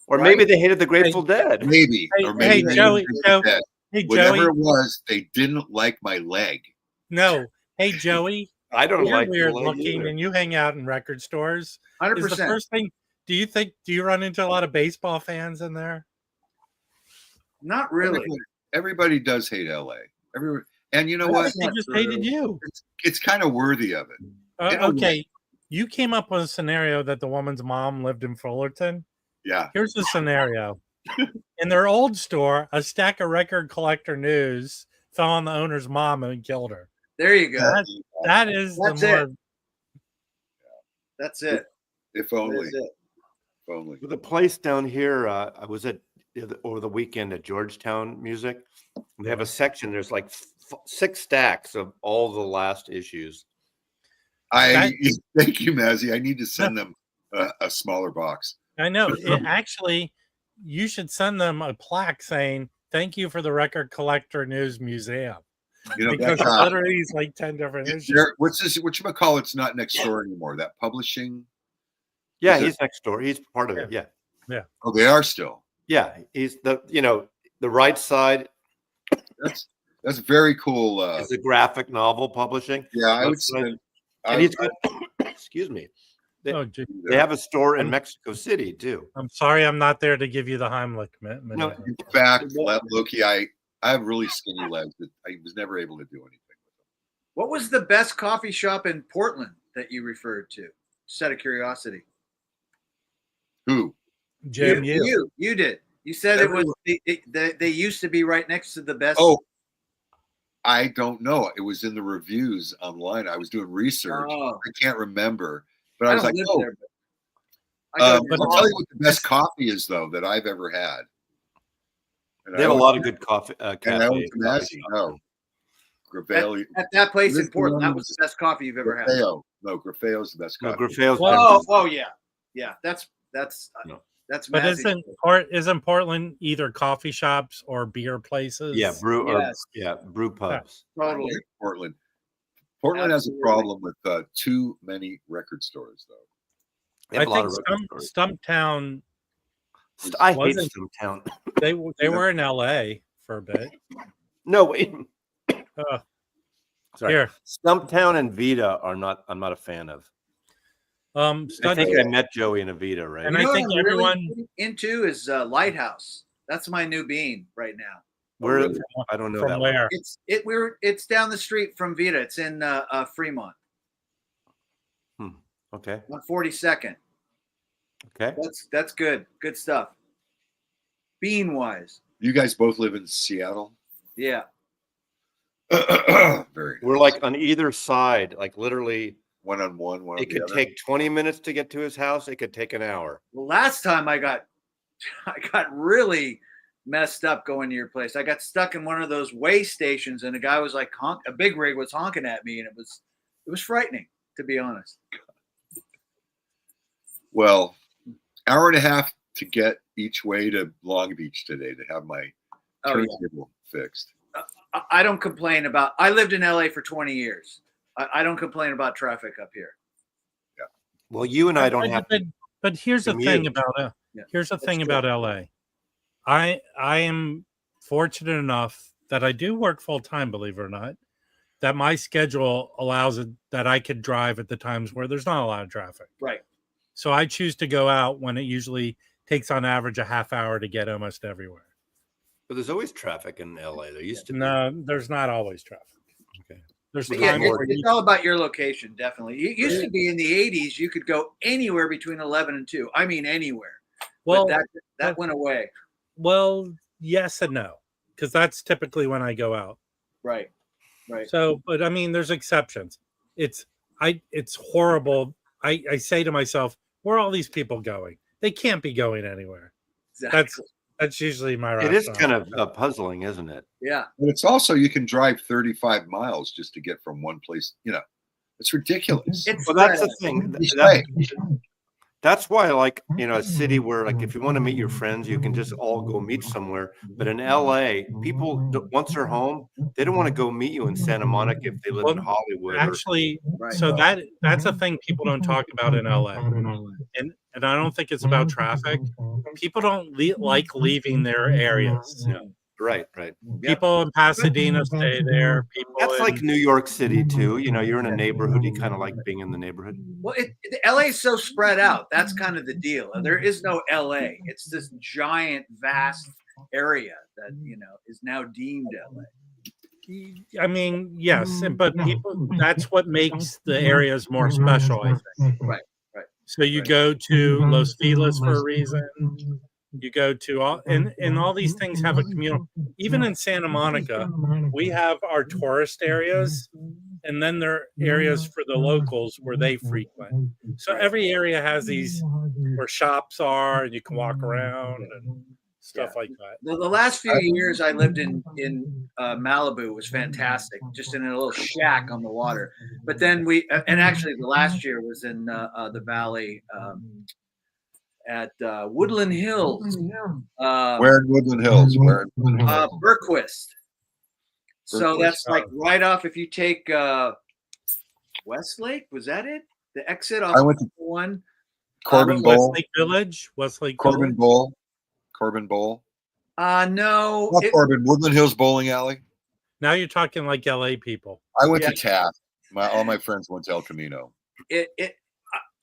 or right? maybe they hated the Grateful Dead. Maybe. Hey, Or maybe they Joey, didn't Joe, that. hey, Whatever Joey. it was, they didn't like my leg. No. Hey, Joey. I don't You're like the weird leg looking either. and you hang out in record stores. 100%. Is the first thing, do you run into a lot of baseball fans in there? Not really. Everybody does hate LA. Everybody, and you know what? They just hated you. It's kind of worthy of it. Okay. You came up with a scenario that the woman's mom lived in Fullerton. Yeah. Here's the scenario. In their old store, a stack of record collector news fell on the owner's mom and killed her. There you go. That is That's the more. it. That's it. If only. That's it. If only. The place down here, I was at over the weekend at Georgetown Music. They have a section. There's like 6 stacks of all the last issues. Thank you, Mazzy. I need to send them a smaller box. I know. Actually, you should send them a plaque saying, "Thank you for the Record Collector News Museum." You know, Because literally it's like 10 different issues. What's this? Whatchamacallit's not next door anymore. That publishing. Yeah, he's next door. He's part of it. Yeah. Oh, they are still. Yeah. He's the right side. That's very cool. Is the graphic novel publishing. Yeah, I would say. And he's got, excuse me. They have a store in Mexico City too. I'm sorry I'm not there to give you the Heimlich commitment. No, in fact, Loki, I have really skinny legs that I was never able to do anything with them. What was the best coffee shop in Portland that you referred to? Just out of curiosity. Who? Jim, you did. You said it was they used to be right next to the best. Oh, I don't know. It was in the reviews online. I was doing research. Oh. I can't remember, but I was like, "Oh." There, but I'll tell you what the best coffee is, though, that I've ever had. And they have a lot of good coffee. And I went to Massey. No, Gravelli. At that place in Portland, that was the best coffee you've ever had. No, Grafeo's the best coffee. No, Grafeo's. Oh yeah. That's. But isn't Portland either coffee shops or beer places? Yeah, brew pubs. Totally. Portland has a problem with too many record stores, though. I think Stumptown. I hate Stumptown. They were in LA for a bit. No, wait. Sorry. Here. Stumptown and Vita I'm not a fan of. I think I met Joey in a Vita, right? And I think everyone really into is Lighthouse. That's my new bean right now. Where? I don't know from that where. One. It's down the street from Vita. It's in Fremont. Okay. On 42nd. Okay. That's good. Good stuff. Bean wise. You guys both live in Seattle? Yeah. Very. We're like on either side, like literally one-on-one. It could take 20 minutes to get to his house. It could take an hour. Well, last time I got really messed up going to your place. I got stuck in one of those way stations, and a guy was like, a big rig was honking at me, and it was frightening, to be honest. Well, hour and a half to get each way to Long Beach today to have my turntable fixed. I don't complain about. I lived in LA for 20 years. I don't complain about traffic up here. Yeah. Well, you and I don't have. But here's the thing about Here's the thing about LA. I am fortunate enough that I do work full time, believe it or not, that my schedule allows it that I could drive at the times where there's not a lot of traffic. Right. So I choose to go out when it usually takes on average a half hour to get almost everywhere. But there's always traffic in LA. There used to be. No, there's not always traffic. Okay. There's it's all about your location, definitely. It used to be in the 80s, you could go anywhere between 11 and 2. I mean, anywhere. Well, but that went away. Well, yes and no, because that's typically when I go out. Right. So, but I mean, there's exceptions. It's horrible. I say to myself, where are all these people going? They can't be going anywhere. Exactly. That's usually my rationale. It is kind of puzzling, isn't it? Yeah. But it's also, you can drive 35 miles just to get from one place. It's ridiculous. Well, that's the thing. That's why I like, a city where, like, if you want to meet your friends, you can just all go meet somewhere. But in LA, people, once they're home, they don't want to go meet you in Santa Monica if they live in Well, Hollywood. actually, Right. so that's a thing people don't talk about in LA, and I don't think it's about traffic. People don't like leaving their areas. Yeah. Right. People in Pasadena stay there. People That's in, like New York City too. You're in a neighborhood. You kind of like being in the neighborhood. Well, LA is so spread out. That's kind of the deal. There is no LA. It's this giant, vast area that is now deemed LA. I mean, yes, but people, that's what makes the areas more special, I think. Right. So you go to Los Feliz for a reason. You go to all, and all these things have a communal. Even in Santa Monica, we have our tourist areas, and then there are areas for the locals where they frequent. So every area has these where shops are, and you can walk around and stuff like that. The last few years I lived in Malibu was fantastic, just in a little shack on the water. But then and actually the last year was in the valley at Woodland Hills. Where in Woodland Hills? Berquist. So that's like right off if you take Westlake, was that it? The exit off I went to one. Corbin Bowl. Westlake Village. Westlake Corbin Village. Bowl. Corbin Bowl. No. Not Corbin. Woodland Hills Bowling Alley. Now you're talking like LA people. I went to Taft. All my friends went to El Camino.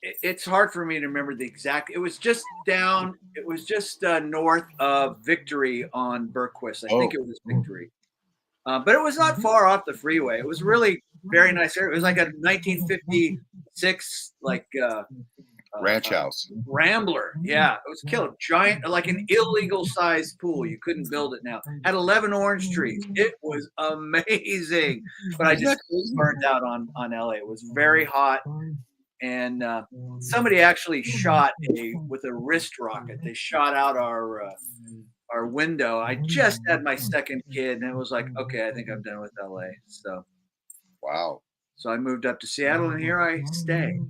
It's hard for me to remember the exact. It was just down. It was just north of Victory on Berquist. I think it was Victory, but it was not far off the freeway. It was really very nice area. It was like a 1956 Ranch house. Rambler. Yeah, it was killer. Giant, like an illegal sized pool. You couldn't build it now. Had 11 orange trees. It was amazing. But I just burnt out on LA. It was very hot. And somebody actually shot with a wrist rocket. They shot out our window. I just had my second kid, and it was like, okay, I think I'm done with LA. So, wow. So I moved up to Seattle, and here I stay.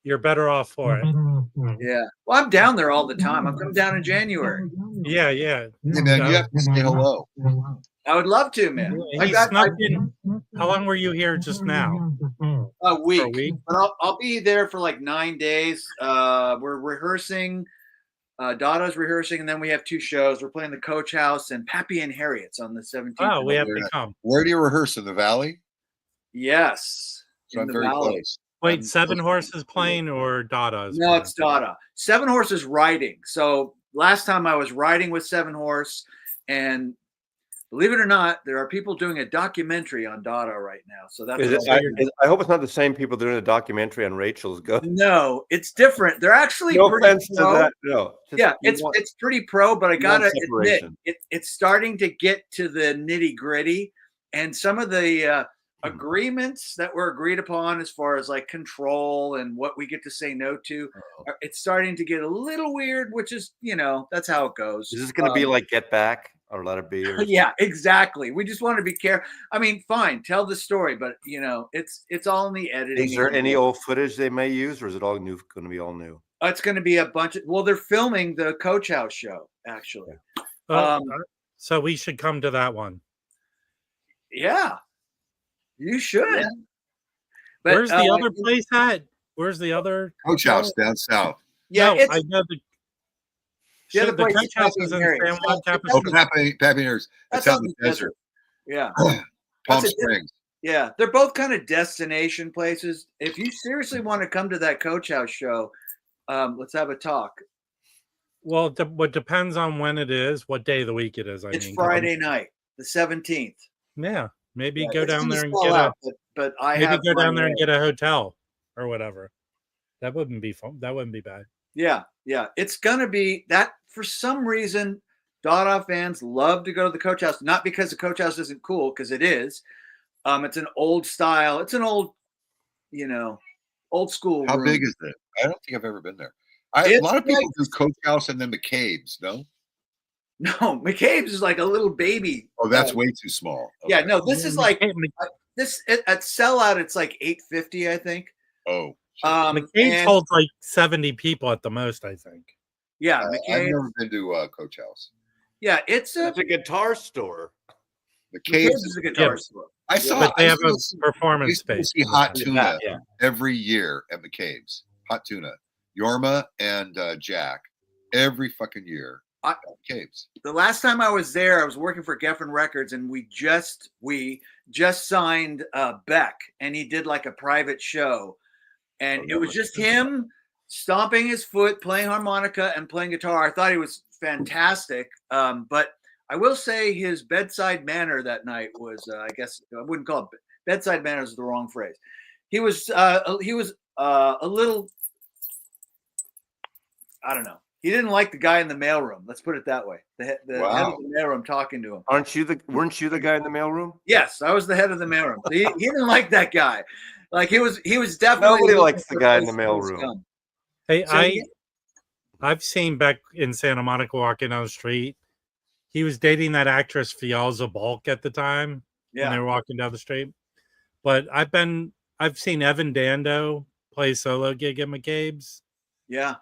You're better off for it. Yeah. Well, I'm down there all the time. I'm coming down in January. Yeah. Hey, man, you have to say hello. I would love to, man. How long were you here just now? A week. For a week? But I'll be there for like 9 days. We're rehearsing. Dada's rehearsing, and then we have 2 shows. We're playing the Coach House and Pappy and Harriet's on the 17th. Oh, we have to come. Where do you rehearse? In the Valley? Yes. So I'm very close. Wait, Seven Horses playing or Dada's? No, it's Dada. Seven Horses riding. So last time I was riding with Seven Horse, and believe it or not, there are people doing a documentary on Dada right now. So that's I hope it's not the same people doing a documentary on Rachel's Go. No, it's different. They're actually no pretty offense pro. to that. No, it's pretty pro, but I gotta admit, it's starting to get to the nitty gritty, and some of the agreements that were agreed upon as far as like control and what we get to say no to, it's starting to get a little weird, which is, that's how it goes. Is this going to be like Get Back or Let It Be? Yeah, exactly. We just want to be careful. I mean, fine, tell the story, but it's all in the editing. Is there any old footage they may use, or is it all new? Going to be all new? It's going to be a bunch of. Well, they're filming the Coach House show actually. So we should come to that one. Yeah. You should. Yeah. But, where's the other place at? Where's the other Coach House down south? Yeah, no, I know the Coach House is in San Juan Capital. Pappy Harriet's. That's out in the desert. Yeah. Palm Springs. Yeah, they're both kind of destination places. If you seriously want to come to that Coach House show, let's have a talk. Well, what depends on when it is, what day of the week it is. It's Friday night, the 17th. Yeah. Maybe go down there and get down there and get a hotel or whatever. That wouldn't be fun. That wouldn't be bad. Yeah. It's gonna be that for some reason. Dada fans love to go to the Coach House, not because the Coach House isn't cool, because it is. It's an old style. It's an old, old school. How big is it? I don't think I've ever been there. A lot of people do Coach House and then McCabe's. No, McCabe's is like a little baby. Oh, that's way too small. Okay. Yeah, no, this is like this at sellout. It's like $850, I think. Oh, McCabe's and holds like 70 people at the most, I think. yeah, I've McCabe. never been to Coach House. Yeah, it's a It's a guitar store. McCabe's McCabe's is a guitar Yeah. store. I saw. But they I have a used to performance go space. see in the Hot back. Tuna Yeah. every year at McCabe's. Hot Tuna, Yorma and Jack every fucking year. At McCabe's. The last time I was there, I was working for Geffen Records, and we just signed Beck, and he did like a private show, and it was just him stomping his foot, playing harmonica, and playing guitar. I thought he was fantastic, but I will say his bedside manner that night was, I guess I wouldn't call it bedside manner is the wrong phrase. He was a little, I don't know. He didn't like the guy in the mailroom. Let's put it that way. The head of the mailroom talking to him. Weren't you the guy in the mailroom? Yes, I was the head of the mailroom. He didn't like that guy. Like he was definitely Nobody likes the guy in the mailroom. Hey, So, I've seen Beck in Santa Monica walking down the street. He was dating that actress Fialza Balk at the time when they were walking down the street. But I've seen Evan Dando play solo gig at McCabe's. Yeah.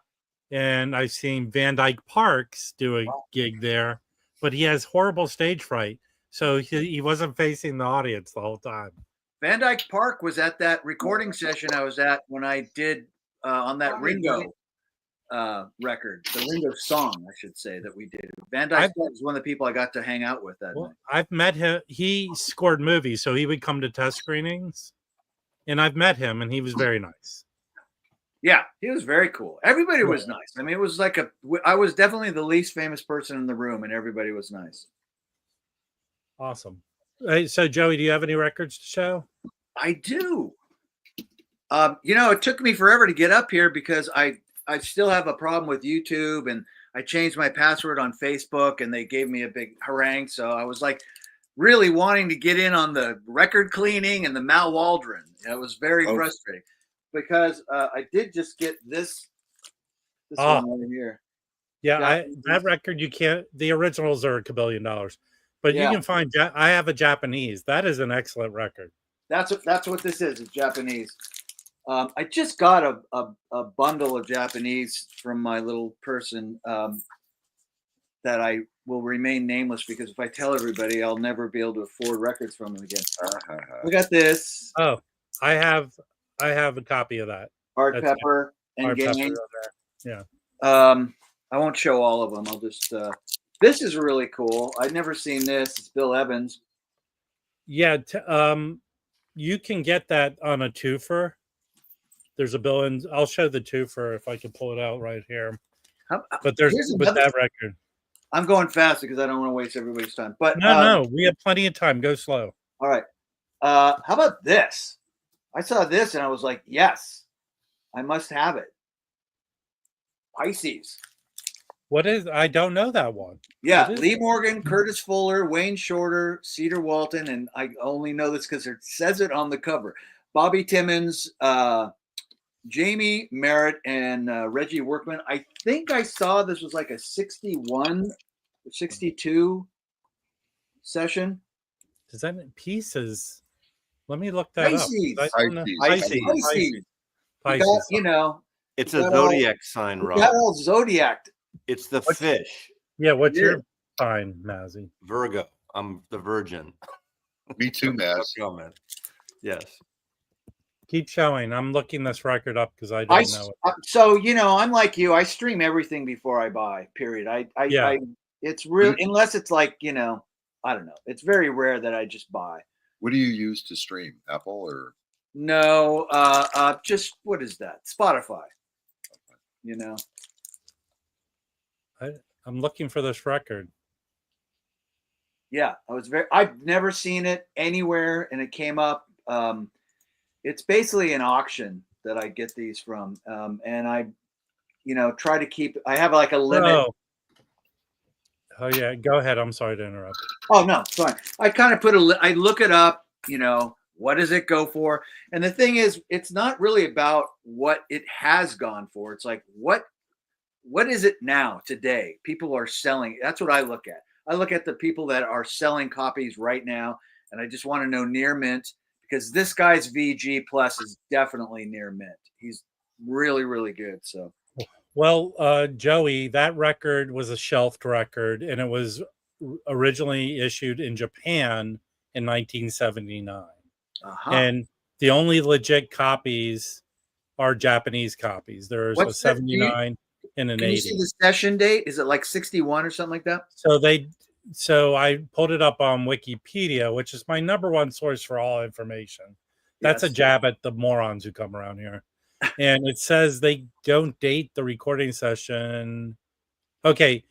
And I've seen Van Dyke Parks do a gig there, but he has horrible stage fright. So he wasn't facing the audience the whole time. Van Dyke Park was at that recording session I was at when I did on that Ringo record, the Ringo song, I should say, that we did. Van Dyke Park was one of the people I got to hang out with that night. I've met him. He scored movies, so he would come to test screenings. And I've met him, and he was very nice. Yeah, he was very cool. Everybody was nice. I mean, it was like I was definitely the least famous person in the room, and everybody was nice. Awesome. Hey, so Joey, do you have any records to show? I do. It took me forever to get up here because I still have a problem with YouTube, and I changed my password on Facebook, and they gave me a big harangue. So I was like really wanting to get in on the record cleaning and the Mal Waldron. It was very frustrating. Because I did just get this one over here. Yeah, that record you can't. The originals are $1 billion, but you can find. I have a Japanese. That is an excellent record. That's what this is. It's Japanese. I just got a bundle of Japanese from my little person that I will remain nameless because if I tell everybody, I'll never be able to afford records from them again. We got this. Oh, I have a copy of that. Art Pepper and Gang. Yeah. I won't show all of them. I'll just. This is really cool. I'd never seen this. It's Bill Evans. Yeah. You can get that on a twofer. There's a Bill, and I'll show the twofer if I can pull it out right here. But there's with that record. I'm going fast because I don't want to waste everybody's time. But no, we have plenty of time. Go slow. All right. How about this? I saw this and I was like, yes, I must have it. Pisces. What is? I don't know that one. Yeah, Lee Morgan, Curtis Fuller, Wayne Shorter, Cedar Walton, and I only know this because it says it on the cover. Bobby Timmons, Jamie Merritt, and Reggie Workman. I think I saw this was like a 61 or 62 session. Does that mean Pieces? Let me look that Pisces. up. Pisces. It's a zodiac sign, Rob. Got all zodiac. It's the fish. Yeah, what's your sign, Mazzy? Virgo. I'm the Virgin. Me too, Maz. Yes. Keep showing. I'm looking this record up because I don't know it. So I'm like you. I stream everything before I buy. Period. It's real unless it's like I don't know. It's very rare that I just buy. What do you use to stream? Apple or? No, just what is that? Spotify. I'm looking for this record. Yeah, I've never seen it anywhere, and it came up. It's basically an auction that I get these from, and I, try to keep. I have like a limit. Oh yeah, go ahead. I'm sorry to interrupt. Oh no, it's fine. I kind of I look it up. What does it go for? And the thing is, it's not really about what it has gone for. It's like what is it now today? People are selling. That's what I look at. I look at the people that are selling copies right now, and I just want to know near mint because this guy's VG plus is definitely near mint. He's really, really good. So, Well, Joey, that record was a shelved record, and it was originally issued in Japan in 1979. And the only legit copies are Japanese copies. There's a 79 and an 80. Can you see the session date? Is it like 61 or something like that? So I pulled it up on Wikipedia, which is my number one source for all information. That's a jab at the morons who come around here. And it says they don't date the recording session. Okay.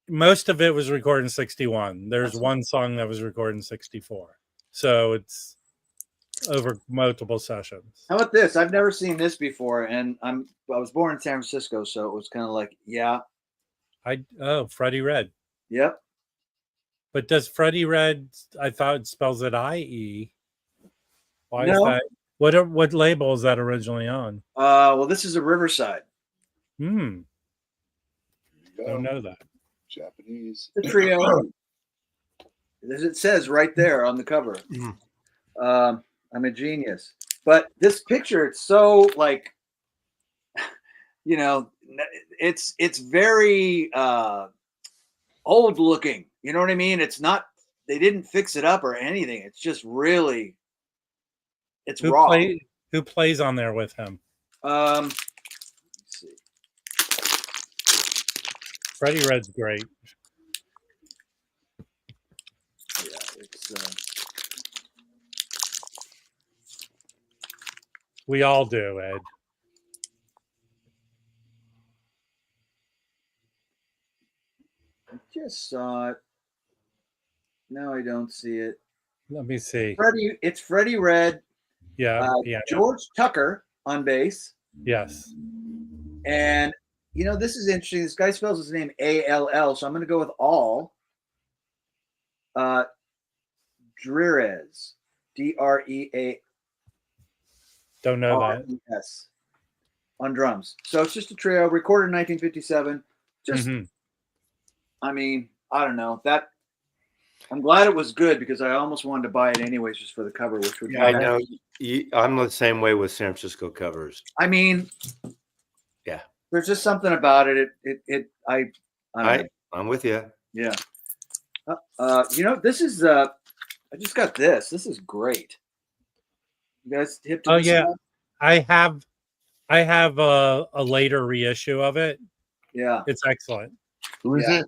Most of it was recorded in 61. There's one song that was recorded in 64. So it's over multiple sessions. How about this? I've never seen this before, and I was born in San Francisco, so it was kind of like, Freddie Red. Yep. But does Freddie Red? I thought it spells it IE. Why is that? What label is that originally on? Well, this is a Riverside. Don't know that. Japanese. The trio, as it says right there on the cover. I'm a genius. But this picture, it's so like, it's very old looking. You know what I mean? It's not. They didn't fix it up or anything. It's just really. It's raw. Who plays on there with him? Let's see. Freddie Red's great. Yeah, it's. We all do, Ed. I just saw it. No, I don't see it. Let me see. It's Freddie Red. Yeah. George Tucker on bass. Yes. And this is interesting. This guy spells his name ALL, so I'm going to go with all. Drerez, DREA. Don't know that. Yes, on drums. So it's just a trio, recorded in 1957. Just, I mean, I don't know that. I'm glad it was good because I almost wanted to buy it anyways, just for the cover, which would. I know. I'm the same way with San Francisco covers. I mean, yeah, there's just something about it. I'm with you. Yeah. This is. I just got this. This is great. You guys hip to this? Yeah, stuff? I have a later reissue of it. Yeah, it's excellent. Who is it?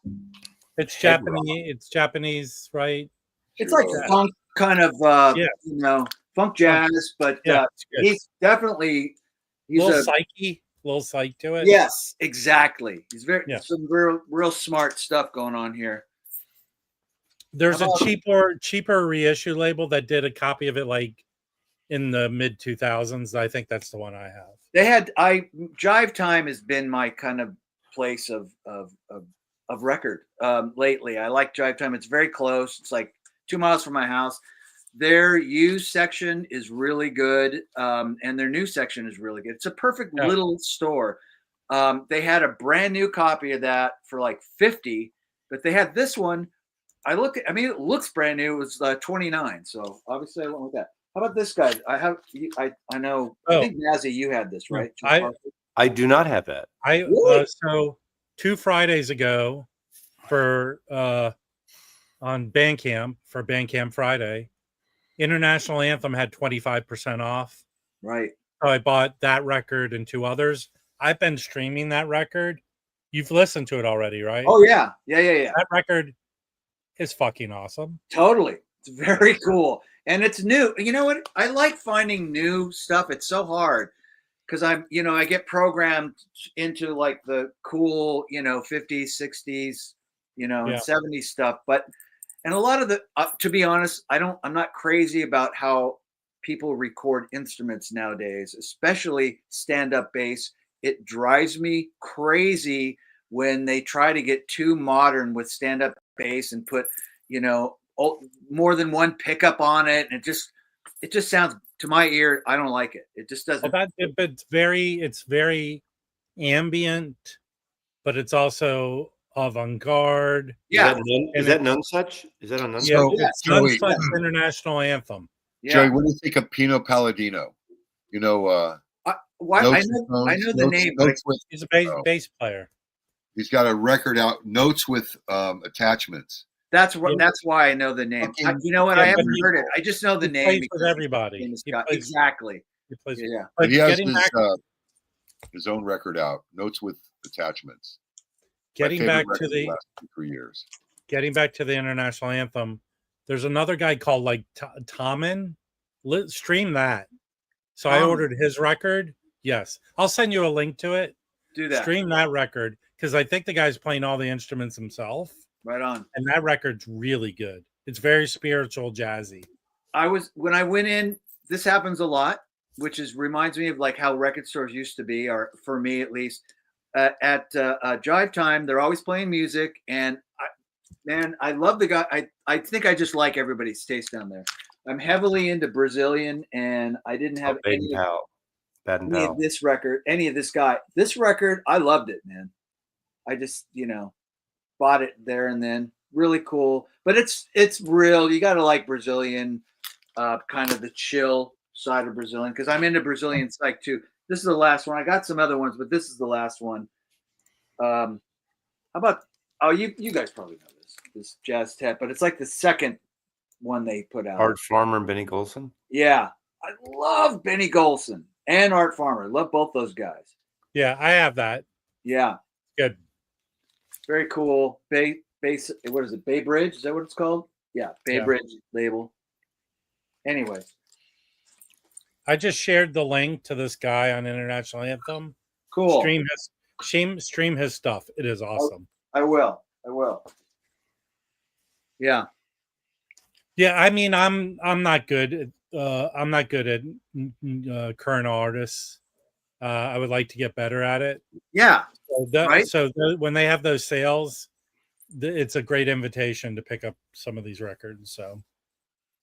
It's Japanese. It's Japanese, right? It's like funk kind of, funk jazz, but he's definitely little psych to it. Yes, exactly. He's some real smart stuff going on here. There's a cheaper reissue label that did a copy of it like in the mid 2000s. I think that's the one I have. Jive Time has been my kind of place of record lately. I like Jive Time. It's very close. It's like 2 miles from my house. Their used section is really good, and their new section is really good. It's a perfect little store. They had a brand new copy of that for like $50, but they had this one. It looks brand new. It was 29, so obviously I went with that. How about this guy? I know. I think Nazzy, you had this, right? I do not have that. So 2 Fridays ago on Bandcamp for Bandcamp Friday, International Anthem had 25% off. Right. So I bought that record and 2 others. I've been streaming that record. You've listened to it already, right? Oh yeah. That record is fucking awesome. Totally. It's very cool. And it's new. You know what? I like finding new stuff. It's so hard because I get programmed into like the cool, 50s, 60s, and 70s stuff. And a lot of to be honest, I'm not crazy about how people record instruments nowadays, especially stand-up bass. It drives me crazy when they try to get too modern with stand-up bass and put, more than one pickup on it, and it just sounds, to my ear, I don't like it. It just doesn't. It's very ambient, but it's also avant-garde. Yeah. Is that None Such? Is that on None Such? Yeah, it's None Such International Anthem. Yeah. Joey, what do you think of Pino Palladino? You know, I Notes know and the Notes- name, but Notes with, He's a bass, Oh. bass player. he's got a record out, Notes with Attachments. that's Yeah. why I know the name. Fucking- You know what? Yeah, I but haven't he- heard it. I just know the he name plays because with he's everybody. famous He guy. plays- Exactly. He plays, Yeah. but He has getting back, his own record out, Notes with Attachments. My getting favorite back to record of the the last 2-3 years. getting back to the international anthem. There's another guy called like Tommen. Stream that. So I Tommen. ordered his record. Yes, I'll send you a link to it. Do that. Stream that record because I think the guy's playing all the instruments himself, Right on. and that record's really good. It's very spiritual, jazzy. When I went in, this happens a lot, which reminds me of like how record stores used to be, or for me at least. At Jive Time, they're always playing music, and I love the guy. I think I just like everybody's taste down there. I'm heavily into Brazilian, and I didn't have any of this record, any of this guy. This record, I loved it, man. I just, bought it there and then. Really cool, but it's real. You got to like Brazilian, kind of the chill side of Brazilian, because I'm into Brazilian psych too. This is the last one. I got some other ones, but this is the last one. How about? Oh, you guys probably know this Jazz Tap, but it's like the second one they put out. Art Farmer and Benny Golson. Yeah, I love Benny Golson and Art Farmer. Love both those guys. Yeah, I have that. Yeah, Good. very cool. Bay, what is it? Bay Bridge? Is that what it's called? Yeah, Bay Yeah. Bridge label. Anyway, I just shared the link to this guy on International Anthem. cool. Stream his stuff. It is awesome. I will. Yeah. Yeah, I mean, I'm not good. I'm not good at current artists. I would like to get better at it. Yeah. So, Right. When they have those sales, it's a great invitation to pick up some of these records. So,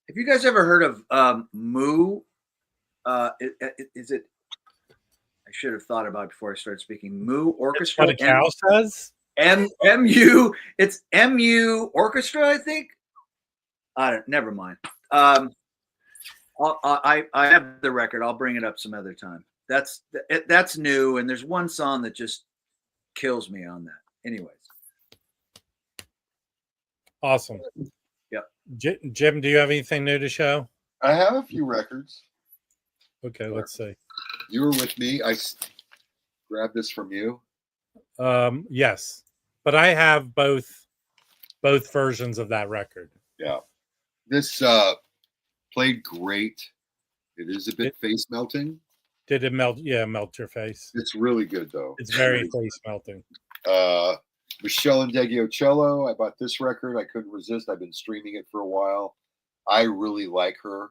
Have you guys ever heard of Moo? Is it? I should have thought about it before I started speaking. Moo Orchestra. what a cow says. MU. It's MU Orchestra, I think. Never mind. I have the record. I'll bring it up some other time. That's new, and there's one song that just kills me on that. Anyways. Awesome. Yep. Jim, do you have anything new to show? I have a few records. Okay, let's see. You were with me. I grabbed this from you. Yes, but I have both versions of that record. Yeah. This played great. It is a bit face melting. Did it melt? Yeah, melt your face. It's really good though. It's very face melting. Michelle Indeggio-Cello. I bought this record. I couldn't resist. I've been streaming it for a while. I really like her.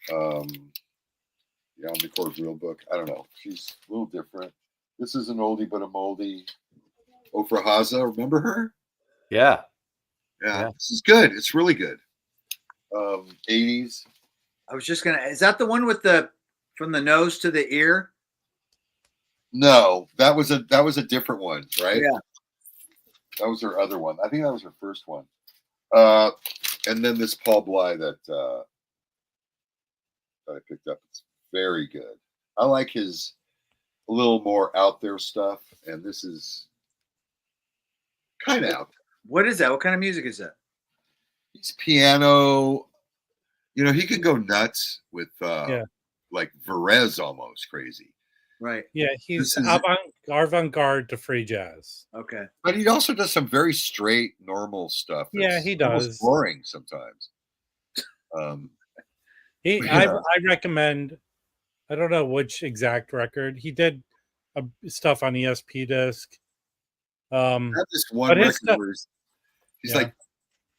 Yeah, on the Chord Real Book. I don't know. She's a little different. This is an oldie but a moldie. Ofra Haza, remember her? Yeah. Yeah, this is good. It's really good. 80s. I was just gonna. Is that the one with the from the nose to the ear? No, that was a different one, right? Yeah. That was her other one. I think that was her first one. And then this Paul Bly that I picked up. It's very good. I like his a little more out there stuff, and this is kind of out there. What is that? What kind of music is that? He's piano. He could go nuts with like Varese, almost crazy. Right. Yeah, he's This is- avant-garde to free jazz. Okay. But he also does some very straight, normal stuff. Yeah, that's he almost does. boring sometimes. I Yeah. recommend. I don't know which exact record he did. Stuff on ESP disc. I have this one But his record stuff- where he's Yeah. like,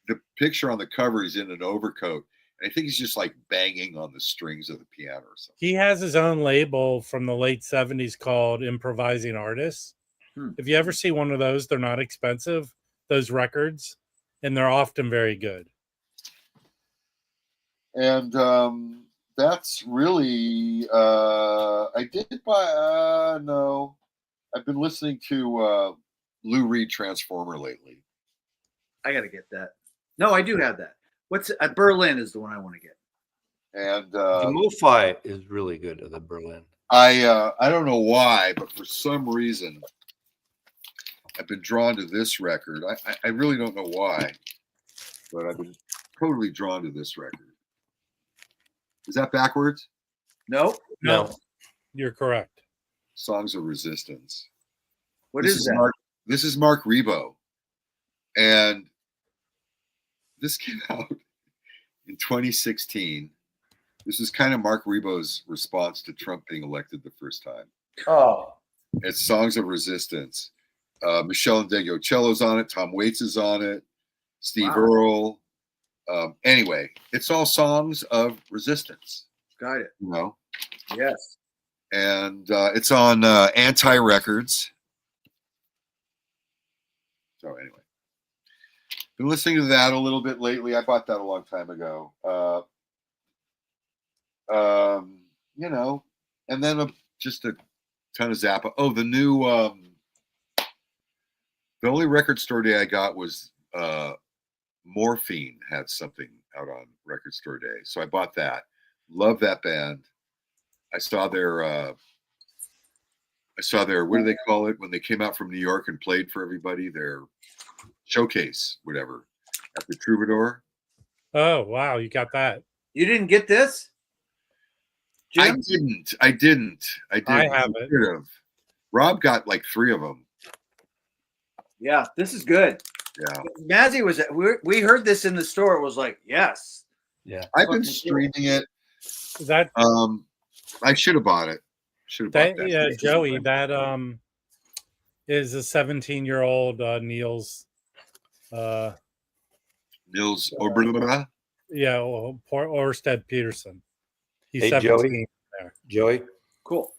the picture on the cover, he's in an overcoat. And I think he's just like banging on the strings of the piano or something. He has his own label from the late 70s called Improvising Artists. If you ever see one of those, they're not expensive, those records, and they're often very good. And that's really, I did buy, no, I've been listening to Lou Reed Transformer lately. I got to get that. No, I do have that. What's Berlin is the one I want to get. And The Mo-Fi is really good of the Berlin. I don't know why, but for some reason, I've been drawn to this record. I really don't know why, but I've been totally drawn to this record. Is that backwards? Nope. No. You're correct. Songs of Resistance. What This is that? This is Mark Rebo, and this came out in 2016. This is kind of Mark Rebo's response to Trump being elected the first time. Oh. It's Songs of Resistance. Michelle Ndegeocello's on it. Tom Waits is on it. Steve Earle. Anyway, it's all songs of resistance. Got it. You know? Yes. And it's on Anti Records. So anyway, been listening to that a little bit lately. I bought that a long time ago. You know, and then just a ton of Zappa. Oh, the new the only record store day I got was Morphine had something out on Record Store Day, so I bought that. Love that band. I saw their what do they call it when they came out from New York and played for everybody? Their showcase, whatever, at the Troubadour. Oh wow, you got that. You didn't get this? Jim? I didn't. I have it. Should have. Rob got like 3 of them. Yeah, this is good. Yeah. Mazzy was we heard this in the store. It was like, yes. Yeah. I've been streaming it. That I should have bought it. Should have bought that. yeah, Joey, that is a 17-year-old Niels Nils Oberlin. yeah, Orsted Peterson. He's Hey, 17 there. Joey, Cool.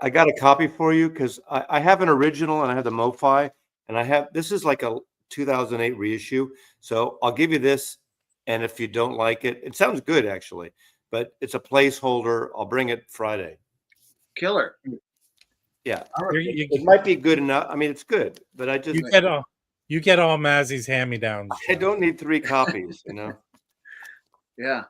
I got a copy for you because I have an original and I have the Mo-Fi, and this is like a 2008 reissue. So I'll give you this, and if you don't like it, it sounds good actually, but it's a placeholder. I'll bring it Friday. Killer. Yeah, You it might be good enough. I mean, it's good, but I just you get all Mazzy's hand-me-downs. I don't need 3 copies, you know. Yeah.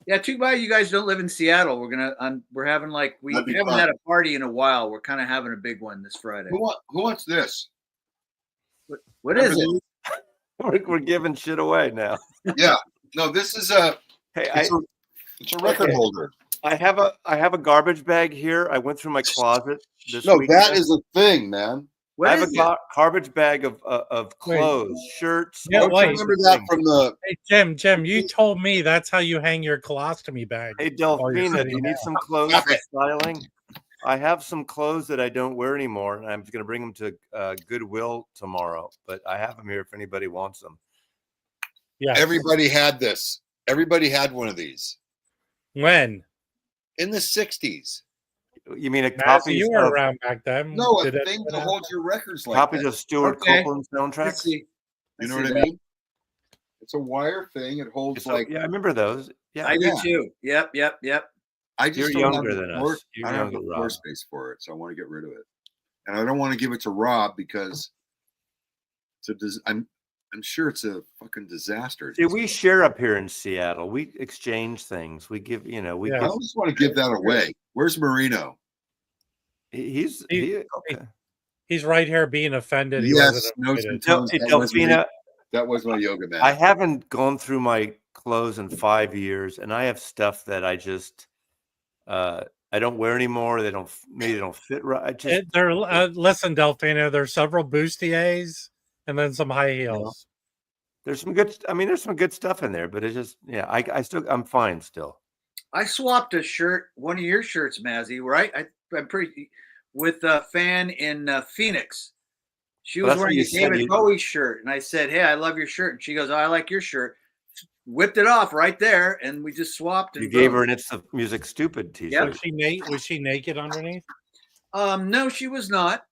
Yeah, too bad you guys don't live in Seattle. We're having we That'd be haven't fun. had a party in a while. We're kind of having a big one this Friday. Who wants this? What is it? We're giving shit away now. Yeah. No, this is Hey, it's a record holder. I have a garbage bag here. I went through my closet this No, weekend. that is a thing, man. What I have is a it? garbage bag of clothes, shirts. Yeah, Don't wait. you remember that from the Hey, Jim, you told me that's how you hang your colostomy bag. Hey, while you're Delphina, do sitting you need down. some clothes Stop for it. styling? I have some clothes that I don't wear anymore, and I'm going to bring them to Goodwill tomorrow. But I have them here if anybody wants them. Yeah. everybody had this. Everybody had one of these When? in the 60s. You mean a Mazzy, copy you were of around back then. No, a Did it- thing to hold your records like copies that. of Stuart Okay. Copeland's Let's soundtracks? see. You know Let's what see I mean? It's a wire thing. It holds Yeah, I remember those. Yeah, I do Yeah. too. Yep. I just You're don't younger have the than floor, us. You're I don't have younger, the floor Rob. space for it, so I want to get rid of it. And I don't want to give it to Rob because I'm sure it's a fucking disaster. See, we share up here in Seattle. We exchange things. We give, Yeah. I don't just want to give that away. Where's Marino? He's He- okay. He's right here being offended. He Yes, wasn't notes and invited. tones. Hey, That was Delphina, my yoga mat. I haven't gone through my clothes in 5 years, and I have stuff that I just I don't wear anymore. Maybe they don't fit right. I just Listen, Delphina, there's several bustiers and then some high heels. there's some good. I mean, there's some good stuff in there, but it's just I'm fine still. I swapped a shirt, one of your shirts, Mazzy, right? I'm pretty with a fan in Phoenix. She Well, was that's what wearing you a said, David Bowie shirt, and I said, "Hey, I love your shirt." And she goes, "Oh, I like your shirt." Whipped it off right there, and we just swapped. And You gave boom. her an It's the Music Stupid t-shirt. Yep. Was she naked underneath? No, she was not.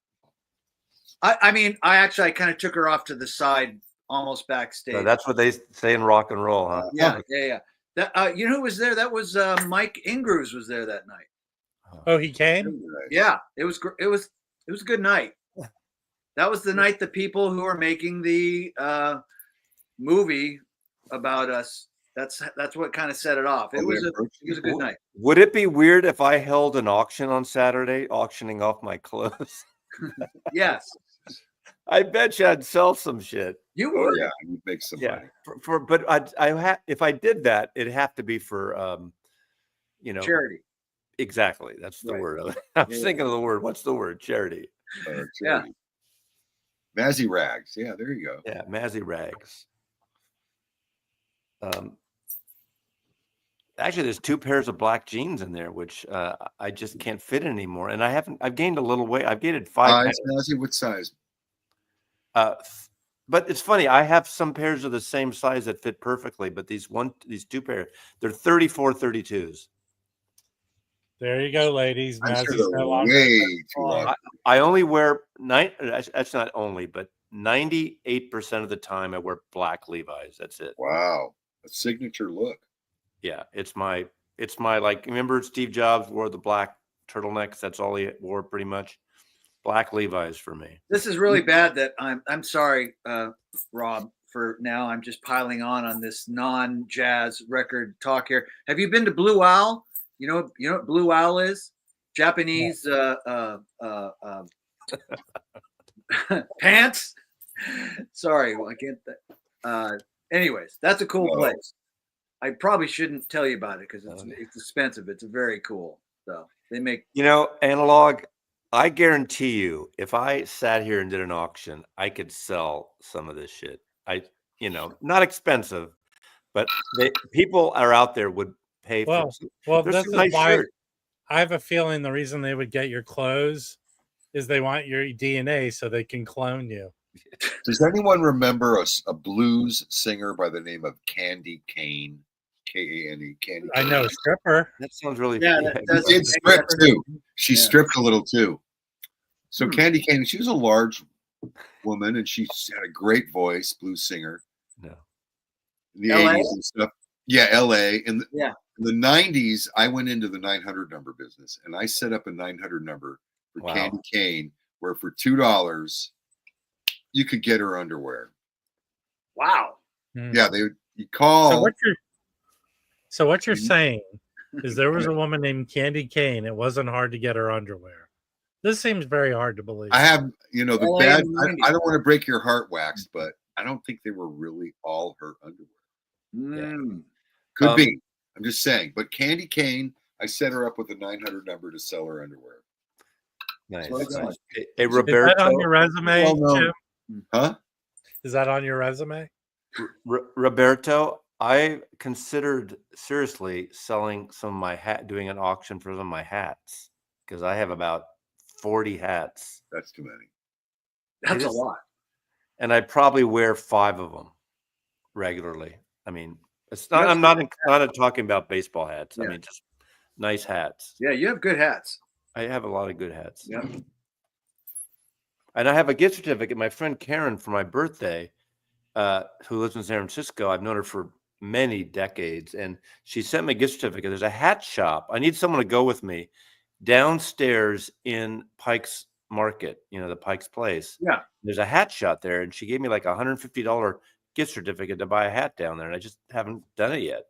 I mean, I kind of took her off to the side, almost backstage. So that's what they say in rock and roll, huh? Yeah. That you know who was there? That was Mike Ingrews was there that night. Oh, he came? Yeah, it was a good night. That was the night the people who are making the movie about us That's what kind of set it off. It was a good night. Would it be weird if I held an auction on Saturday, auctioning off my clothes? Yes, I bet you I'd sell some shit. you Oh would. yeah, you make some money. But if I did that, it'd have to be for Charity. Exactly. That's the Right. word. I was thinking of the word. What's the word? Charity. Charity. Mazzy rags. Yeah, there you go. Yeah, Mazzy rags. Actually, there's 2 pairs of black jeans in there, which I just can't fit anymore. And I've gained a little weight. I've gained 5 Size, Mazzy, what size? But it's funny. I have some pairs of the same size that fit perfectly, but these 2 pairs, they're 34, 32s. There you go, ladies. I'm sure Mazzy's they're no longer. way too long. I only wear that's not only, but 98% of the time I wear black Levi's. That's it. Wow, a signature look. Yeah, it's my like, remember Steve Jobs wore the black turtlenecks? That's all he wore pretty much. Black Levi's for me. This is really bad that I'm sorry, Rob, for now I'm just piling on this non-jazz record talk here. Have you been to Blue Owl? You know what Blue Owl is? Japanese pants. Sorry, I can't. Anyways, that's a cool place. I probably shouldn't tell you about it because it's expensive. It's very cool. So they make Analog. I guarantee you, if I sat here and did an auction, I could sell some of this shit. Not expensive, but people are out there would pay for. Well, this is why I have a feeling the reason they would get your clothes is they want your DNA so they can clone you. Does anyone remember a blues singer by the name of Candy Cane? K-A-N-E, Candy. I know, stripper. That sounds really. She did strip too. She stripped a little too. So Candy Cane, she was a large woman and she had a great voice, blues singer. No. In the 80s and stuff. Yeah, LA. In the 90s, I went into the 900 number business and I set up a 900 number for Candy Cane where for $2 you could get her underwear. Wow. Yeah, you call. So what you're saying is there was a woman named Candy Cane. It wasn't hard to get her underwear. This seems very hard to believe. I have, the bad. I don't want to break your heart, Wax, but I don't think they were really all her underwear. Yeah. Could be. I'm just saying. But Candy Cane, I set her up with a 900 number to sell her underwear. Nice. Hey, Roberto, is that on your resume, Jim? Huh? Is that on your resume? Roberto, I considered seriously selling some of my doing an auction for some of my hats because I have about 40 hats. That's too many. That's a lot. And I probably wear 5 of them regularly. I mean, it's not. I'm not talking about baseball hats. I mean, just nice hats. Yeah, you have good hats. I have a lot of good hats. Yeah. And I have a gift certificate. My friend Karen, for my birthday, who lives in San Francisco, I've known her for many decades, and she sent me a gift certificate. There's a hat shop. I need someone to go with me downstairs in Pike's Market, the Pike's Place. Yeah. There's a hat shop there, and she gave me like $150 gift certificate to buy a hat down there, and I just haven't done it yet.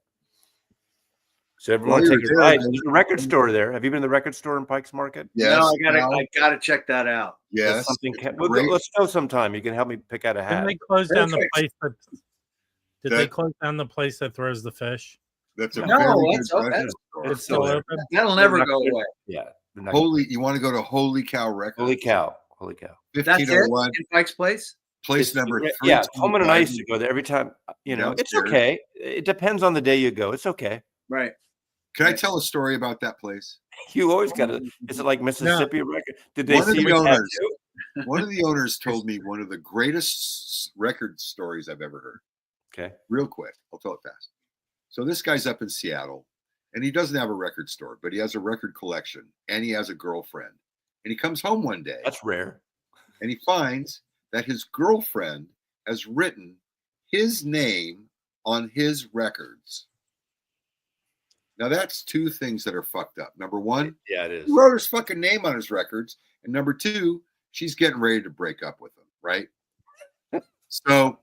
So everyone take a ride. There's a record store there. Have you been to the record store in Pike's Market? Yes. No, I gotta check that out. Yes. Let's go sometime. You can help me pick out a hat. Did they close down the place they close down the place that throws the fish? That's a very good store. It's still open. That'll never go away. Yeah. You want to go to Holy Cow Records? Holy cow. 1501. In Pike's Place? Place number 3. Yeah, Coleman and I used to go there every time. It's okay. It depends on the day you go. It's okay. Right. Can I tell a story about that place? You always got to. Is it like Mississippi record? Did they One see of the your owners? tattoo? One of the owners told me one of the greatest record stories I've ever heard. Okay. Real quick. I'll tell it fast. So this guy's up in Seattle, and he doesn't have a record store, but he has a record collection, and he has a girlfriend. And he comes home one day. That's rare. And he finds that his girlfriend has written his name on his records. Now, that's 2 things that are fucked up. Number 1, it is. He wrote his fucking name on his records. And number 2, she's getting ready to break up with him, right? So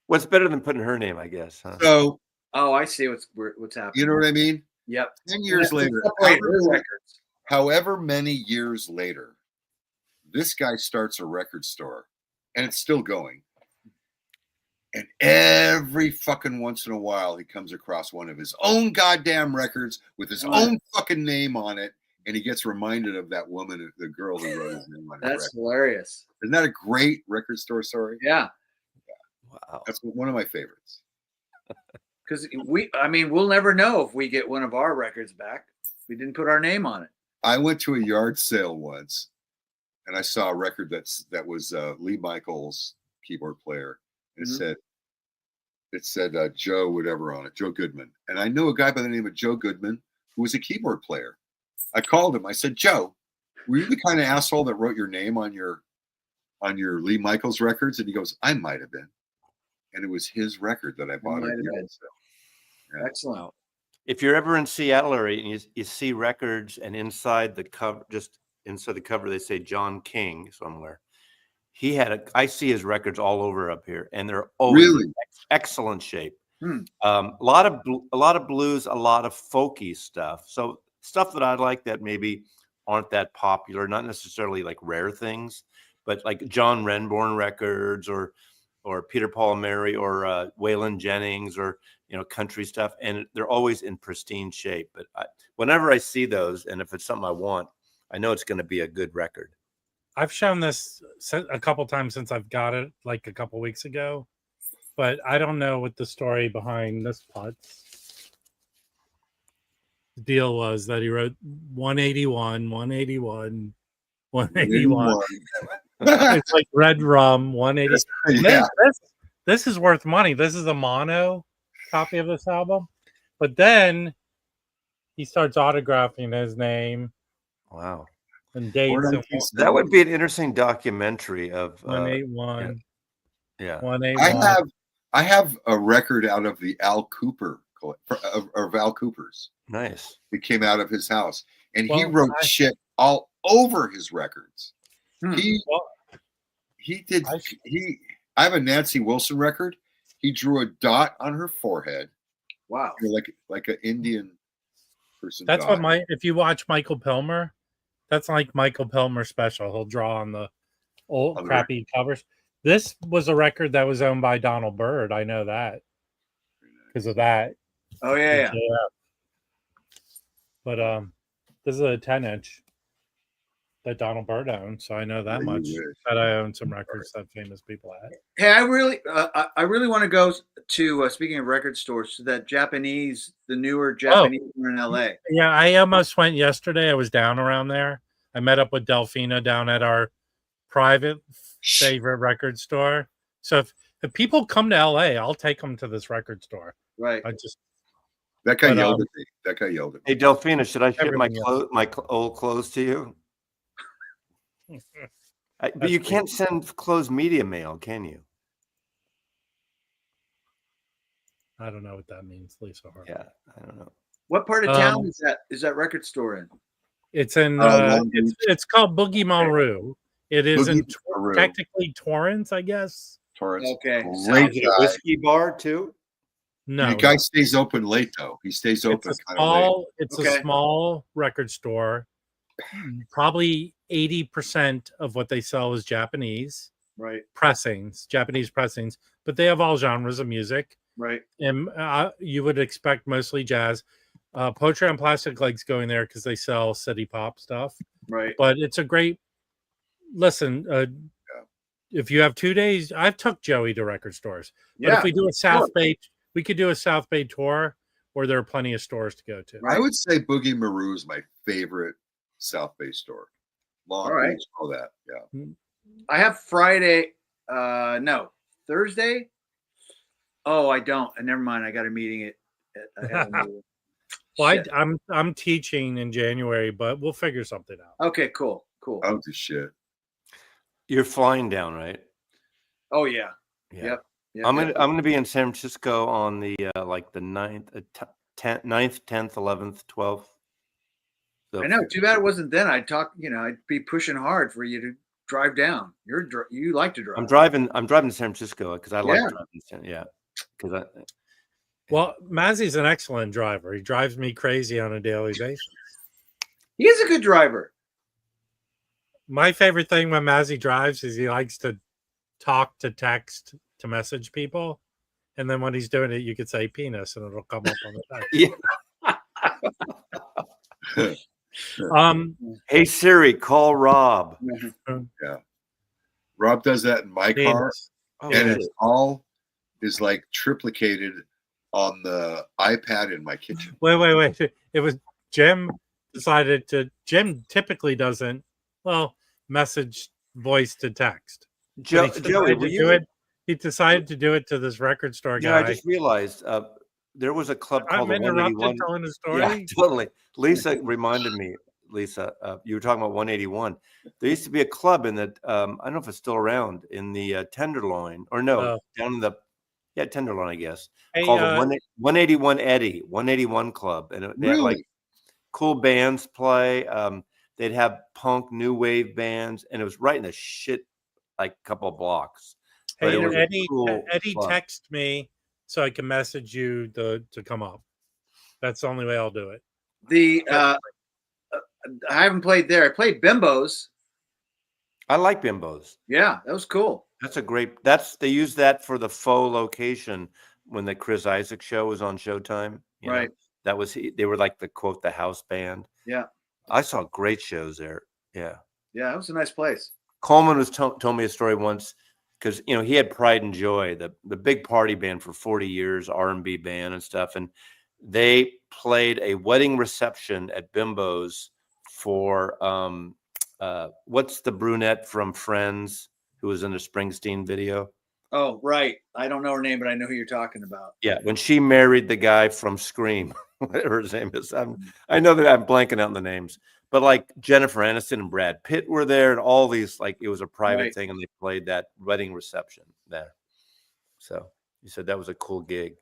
what's better than putting her name, I guess? Huh? So Oh, I see what's happening. You know what I mean? Yep. 10 years later, Separate her records. however many years later, this guy starts a record store and it's still going. And every fucking once in a while, he comes across one of his own goddamn records with his own fucking name on it. And he gets reminded of that woman, the girl who wrote his name on it. That's hilarious. Isn't that a great record store story? Yeah. Wow. That's one of my favorites. Because we'll never know if we get one of our records back. We didn't put our name on it. I went to a yard sale once and I saw a record that was Lee Michaels, keyboard player. And it said Joe whatever on it, Joe Goodman. And I knew a guy by the name of Joe Goodman who was a keyboard player. I called him. I said, Joe, were you the kind of asshole that wrote your name on your Lee Michaels records? And he goes, I might have been. And it was his record that I bought at the yard sale. Yeah. Excellent. If you're ever in Seattle area and you see records and inside the cover, just inside the cover, they say John King somewhere. I see his records all over up here, and they're always in excellent shape. A lot of blues, a lot of folky stuff. So stuff that I like that maybe aren't that popular, not necessarily like rare things, but like John Renbourn records or Peter Paul and Mary or Waylon Jennings or country stuff, and they're always in pristine shape. But whenever I see those, and if it's something I want, I know it's going to be a good record. I've shown this a couple times since I've got it, like a couple weeks ago, but I don't know what the story behind this putz deal was. That he wrote 181, 181, 181. It's like red rum 180. Yeah. This is worth money. This is a mono copy of this album, but then he starts autographing his name. Wow. And dates. That would be an interesting documentary of 181. Yeah. 181. I have a record out of the Al Cooper of Al Cooper's. Nice. It came out of his house, and he wrote shit all over his records. I have a Nancy Wilson record. He drew a dot on her forehead. Wow. Like an Indian person. That's dot. If you watch Michael Pilmer, that's like Michael Pilmer special. He'll draw on the old crappy covers. This was a record that was owned by Donald Byrd. I know that because of that. Oh yeah. But this is a 10-inch that Donald Byrd owned, so I know that much. That I own some records that famous people had. Hey, I really want to go to speaking of record stores, to that the newer Japanese one in LA. Yeah, I almost went yesterday. I was down around there. I met up with Delphina down at our private favorite record store. So if people come to LA, I'll take them to this record store. Right. That guy yelled at me. That guy yelled at me. Hey, Delphina, should I ship my old clothes to you? But you can't send clothes media mail, can you? I don't know what that means, Lisa. Yeah, I don't know. What part of town is that record store in? It's in it's called Boogie Maru. It is in technically Torrance, I guess. Torrance. Okay. Is it a whiskey bar too? No. The guy stays open late though. He stays open kind of late. It's a small record store. Probably 80% of what they sell is Japanese Japanese pressings, but they have all genres of music. Right. And you would expect mostly jazz. Poetry on Plastic Legs going there because they sell city pop stuff. Right. But it's a great listen. If you have 2 days, I've took Joey to record stores. But if we do a South Bay, we could do a South Bay tour where there are plenty of stores to go to. Right. I would say Boogie Maru is my favorite South Bay store. Long Beach, all that. Yeah. I have Friday. Thursday. Oh, I don't. Never mind. I got a meeting Well, I'm teaching in January, but we'll figure something out. Okay, cool. I don't do shit. You're flying down, right? Oh yeah. Yep. I'm gonna be in San Francisco on the like the 9th, 10th, 11th, 12th. So, I know. Too bad it wasn't then. I'd be pushing hard for you to drive down. You like to drive. I'm driving to San Francisco because I like driving. Yeah, because Well, Mazzy's an excellent driver. He drives me crazy on a daily basis. He is a good driver. My favorite thing when Mazzy drives is he likes to talk to text to message people. And then when he's doing it, you could say penis and it'll come up on the text. Yeah. Hey Siri, call Rob. Yeah. Rob does that in my car. Oh, And shit. it's all is like triplicated on the iPad in my kitchen. Wait. It was Jim Jim typically doesn't, message voice to text. Joey, He decided to do it to this record store guy. Yeah, I just realized there was a club called I'm the interrupted 181. telling the story. Yeah, totally. Lisa reminded me, Lisa, you were talking about 181. There used to be a club in the, I don't know if it's still around, in the Tenderloin, or no, down in the, Tenderloin, I guess, called the 181 Eddie, 181 Club. And they had like cool bands play. They'd have punk, new wave bands, and it was right in the shit, like couple of blocks. But Hey, it was Eddie, text me so I can message you to come up. That's the only way I'll do it. I haven't played there. I played Bimbo's. I like Bimbo's. Yeah, that was cool. They used that for the faux location when the Chris Isaak show was on Showtime. Right. They were like the house band. Yeah. I saw great shows there. Yeah. Yeah, it was a nice place. Coleman told me a story once because he had Pride and Joy, the big party band for 40 years, R&B band and stuff, and they played a wedding reception at Bimbo's for what's the brunette from Friends who was in the Springsteen video? Oh, right. I don't know her name, but I know who you're talking about. Yeah, when she married the guy from Scream, whatever his name is. I know that I'm blanking out on the names, but like Jennifer Aniston and Brad Pitt were there, and all these, like, it was a private thing, and they played that wedding reception there. So you said that was a cool gig.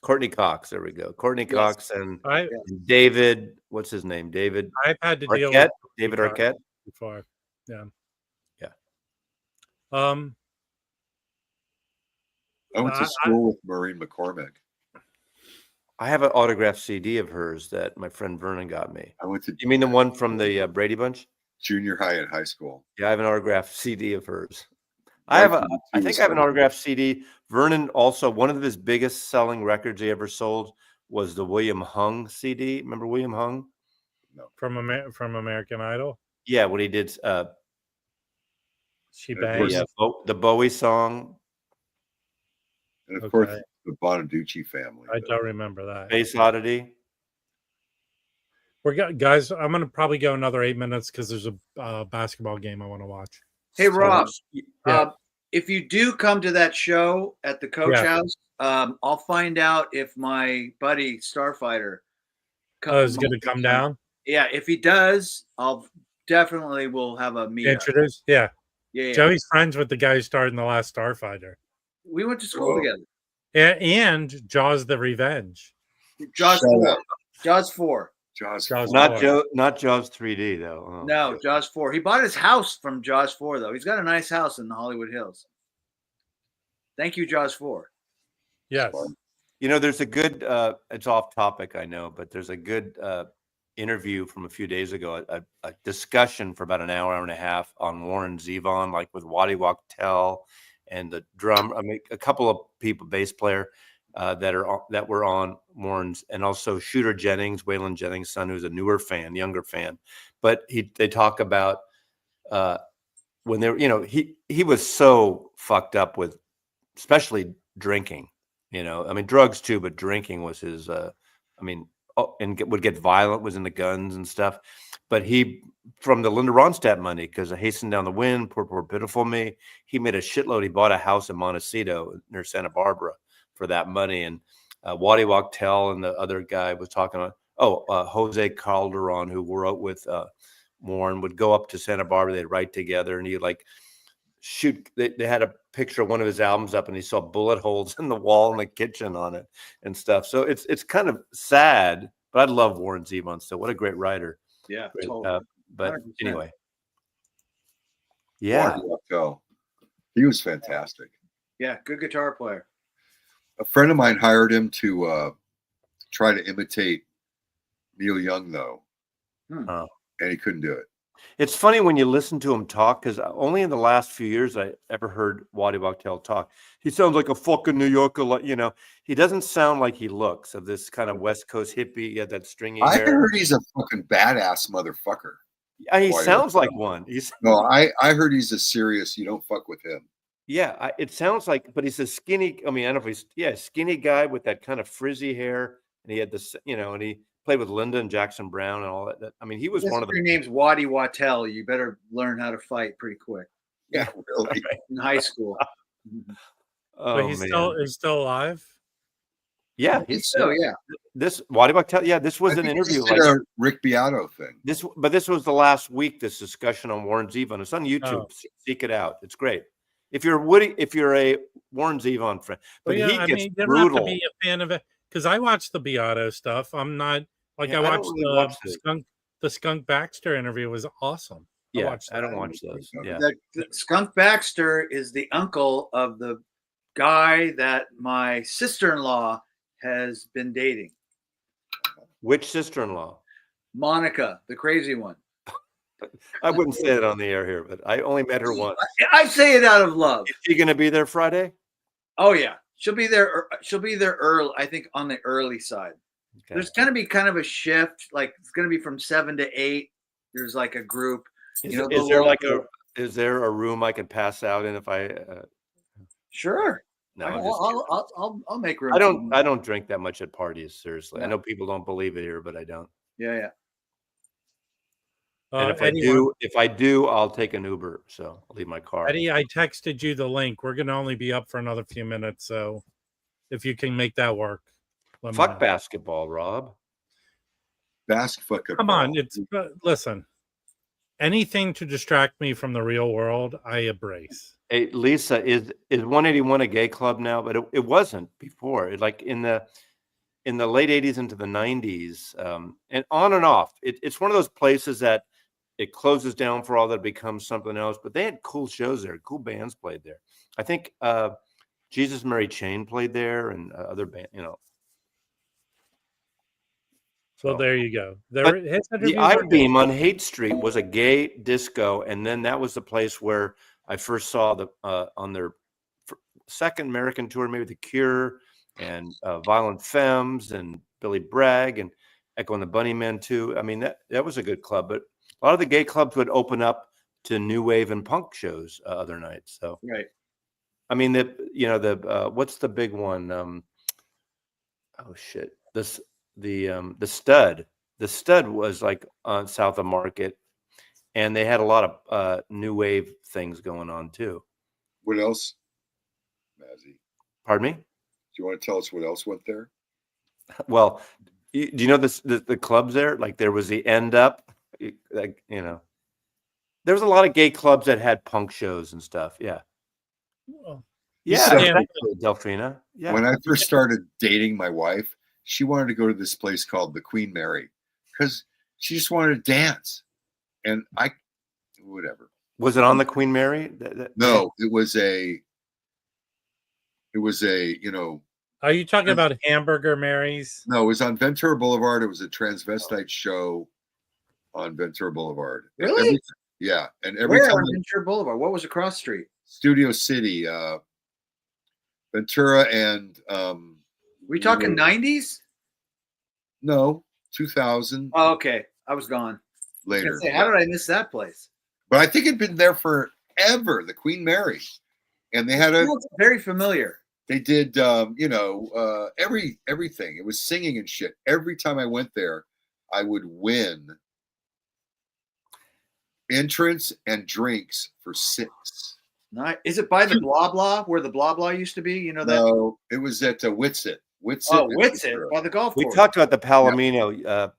Courtney Cox, there we go. Courtney Cox and David, what's his name? David. I've had to Arquette? deal with David Arquette before. Yeah. I went to school with Maureen McCormick. I have an autographed CD of hers that my friend Vernon got me. You mean the one from the Brady Bunch? Junior high and high school. Yeah, I have an autographed CD of hers. I think I have an autographed CD. Vernon also, one of his biggest selling records he ever sold was the William Hung CD. Remember William Hung? No. From American Idol? Yeah, when he did She Bangs. The Bowie song. And of course, the Bonaducci family. I don't remember that. Space Oddity. Guys, I'm going to probably go another 8 minutes because there's a basketball game I want to watch. Hey, Rob, if you do come to that show at the Coach House, I'll find out if my buddy Starfighter is going to come down. Yeah, if he does, I'll definitely will have a meet. Introduce, yeah. Joey's friends with the guy who starred in the last Starfighter. We went to school together. And Jaws: The Revenge. Jaws 4. Jaws 4. Jaws. Not Jaws 3D though. Oh. No, Jaws 4. He bought his house from Jaws 4 though. He's got a nice house in the Hollywood Hills. Thank you, Jaws 4. Yes. There's a good. It's off topic, I know, but there's a good interview from a few days ago. A discussion for about an hour and a half on Warren Zevon, like with Waddy Wachtel and the drum. I mean, a couple of people, bass player. That were on Warren's, and also Shooter Jennings, Waylon Jennings' son, who's a younger fan. But they talk about when they were, he was so fucked up with, especially drinking. I mean, drugs too, but drinking was his. And would get violent, was in the guns and stuff. But he, from the Linda Ronstadt money, because of Hasten Down the Wind, Poor Pitiful Me, he made a shitload. He bought a house in Montecito near Santa Barbara for that money. And Waddy Wachtel and the other guy was talking about, Jose Calderon, who wrote with Warren, would go up to Santa Barbara. They'd write together, and he'd like shoot. They had a picture of one of his albums up, and he saw bullet holes in the wall in the kitchen on it and stuff. So it's kind of sad, but I love Warren Zevon still. What a great writer. Yeah, totally. But 100%. Anyway. Yeah. He was fantastic. Yeah, good guitar player. A friend of mine hired him to try to imitate Neil Young, though, Oh. and he couldn't do it. It's funny when you listen to him talk, because only in the last few years I ever heard Waddy Wachtel talk. He sounds like a fucking New Yorker, like, you know. He doesn't sound like he looks, of this kind of West Coast hippie. He had that stringy I hair. heard he's a fucking badass motherfucker. Yeah, he Waddy sounds Wachtel. like one. No, I heard he's a serious. You don't fuck with him. Yeah, it sounds like, but he's a skinny. I mean, I don't know if he's skinny guy with that kind of frizzy hair, and he had this, you know, and he played with Linda and Jackson Brown and all that. I mean, he was one of Your the. name's Waddy Wachtel. You better learn how to fight pretty quick Yeah, really. in high school. Oh, But he's still alive. Yeah, He's so yeah. This Waddy Wachtel. Yeah, this was I an think interview. he did a Rick Beato thing. This was the last week. This discussion on Warren Zevon. It's on YouTube. Oh. Seek it out. It's great. If you're a Warren Zevon friend, but Well, he yeah, gets you don't brutal. have to be a fan of it because I watched the Beato stuff. I'm not like Yeah, I I don't watched really watch it. the Skunk Baxter interview was awesome. Yeah, watched I don't that. watch those. Yeah, The Skunk Baxter is the uncle of the guy that my sister-in-law has been dating. which sister-in-law? Monica, the crazy one. I wouldn't say it on the air here, but I only met her once. I say it out of love. Is she going to be there Friday? Oh yeah, she'll be there. She'll be there early. I think on the early side. Okay. There's going to be kind of a shift. Like it's going to be from 7 to 8. There's like a group. Is there a room I could pass out in if I? Sure. No, I'm just kidding. I'll make room. I don't drink that much at parties. Seriously, I No. know people don't believe it here, but I don't. Yeah. And if I do, I'll take an Uber. So I'll leave my car. Eddie, I texted you the link. We're gonna only be up for another few minutes, so if you can make that work, let me Fuck know. basketball, Rob. Basketball. Come on, it's listen. Anything to distract me from the real world, I embrace. Hey, Lisa, is 181 a gay club now? But it wasn't before. Like in the late 80s into the 90s, and on and off. It's one of those places that it closes down for all that, it becomes something else. But they had cool shows there. Cool bands played there. I think Jesus Mary Chain played there, and other band. You know. So there you go. The I-Beam on Haight Street was a gay disco, and then that was the place where I first saw on their second American tour, maybe The Cure and Violent Femmes and Billy Bragg and Echo and the Bunnymen too. I mean, that was a good club, but a lot of the gay clubs would open up to new wave and punk shows other nights. So Right. I mean, what's the big one? Oh shit, the Stud. The Stud was like on south of Market, and they had a lot of new wave things going on too. What else, Mazzy? Pardon me? Do you want to tell us what else went there? Well, do you know the clubs there? Like there was the End Up, like, you know, there was a lot of gay clubs that had punk shows and stuff. Yeah. Yeah, exactly, Delphina. Yeah. When I first started dating my wife, she wanted to go to this place called the Queen Mary because she just wanted to dance. And whatever. Was it on the Queen Mary? No, it was a, you know. Are you talking about Hamburger Mary's? No, it was on Ventura Boulevard. It was a transvestite show on Ventura Boulevard. Really? Yeah. And every Where time on Ventura Boulevard? What was across street? Studio City, Ventura and We talking 90s? No, 2000. Oh, okay. I was gone. Later. Say, how did I miss that place? But I think it'd been there forever, the Queen Mary. And they had very familiar. They did everything. It was singing and shit. Every time I went there, I would win entrance and drinks for $6. Nice. Is it by the Blah Blah where the Blah Blah used to be? You know that? No, it was at Whitsett. Oh, Whitsett by the golf course. We talked about the Palomino.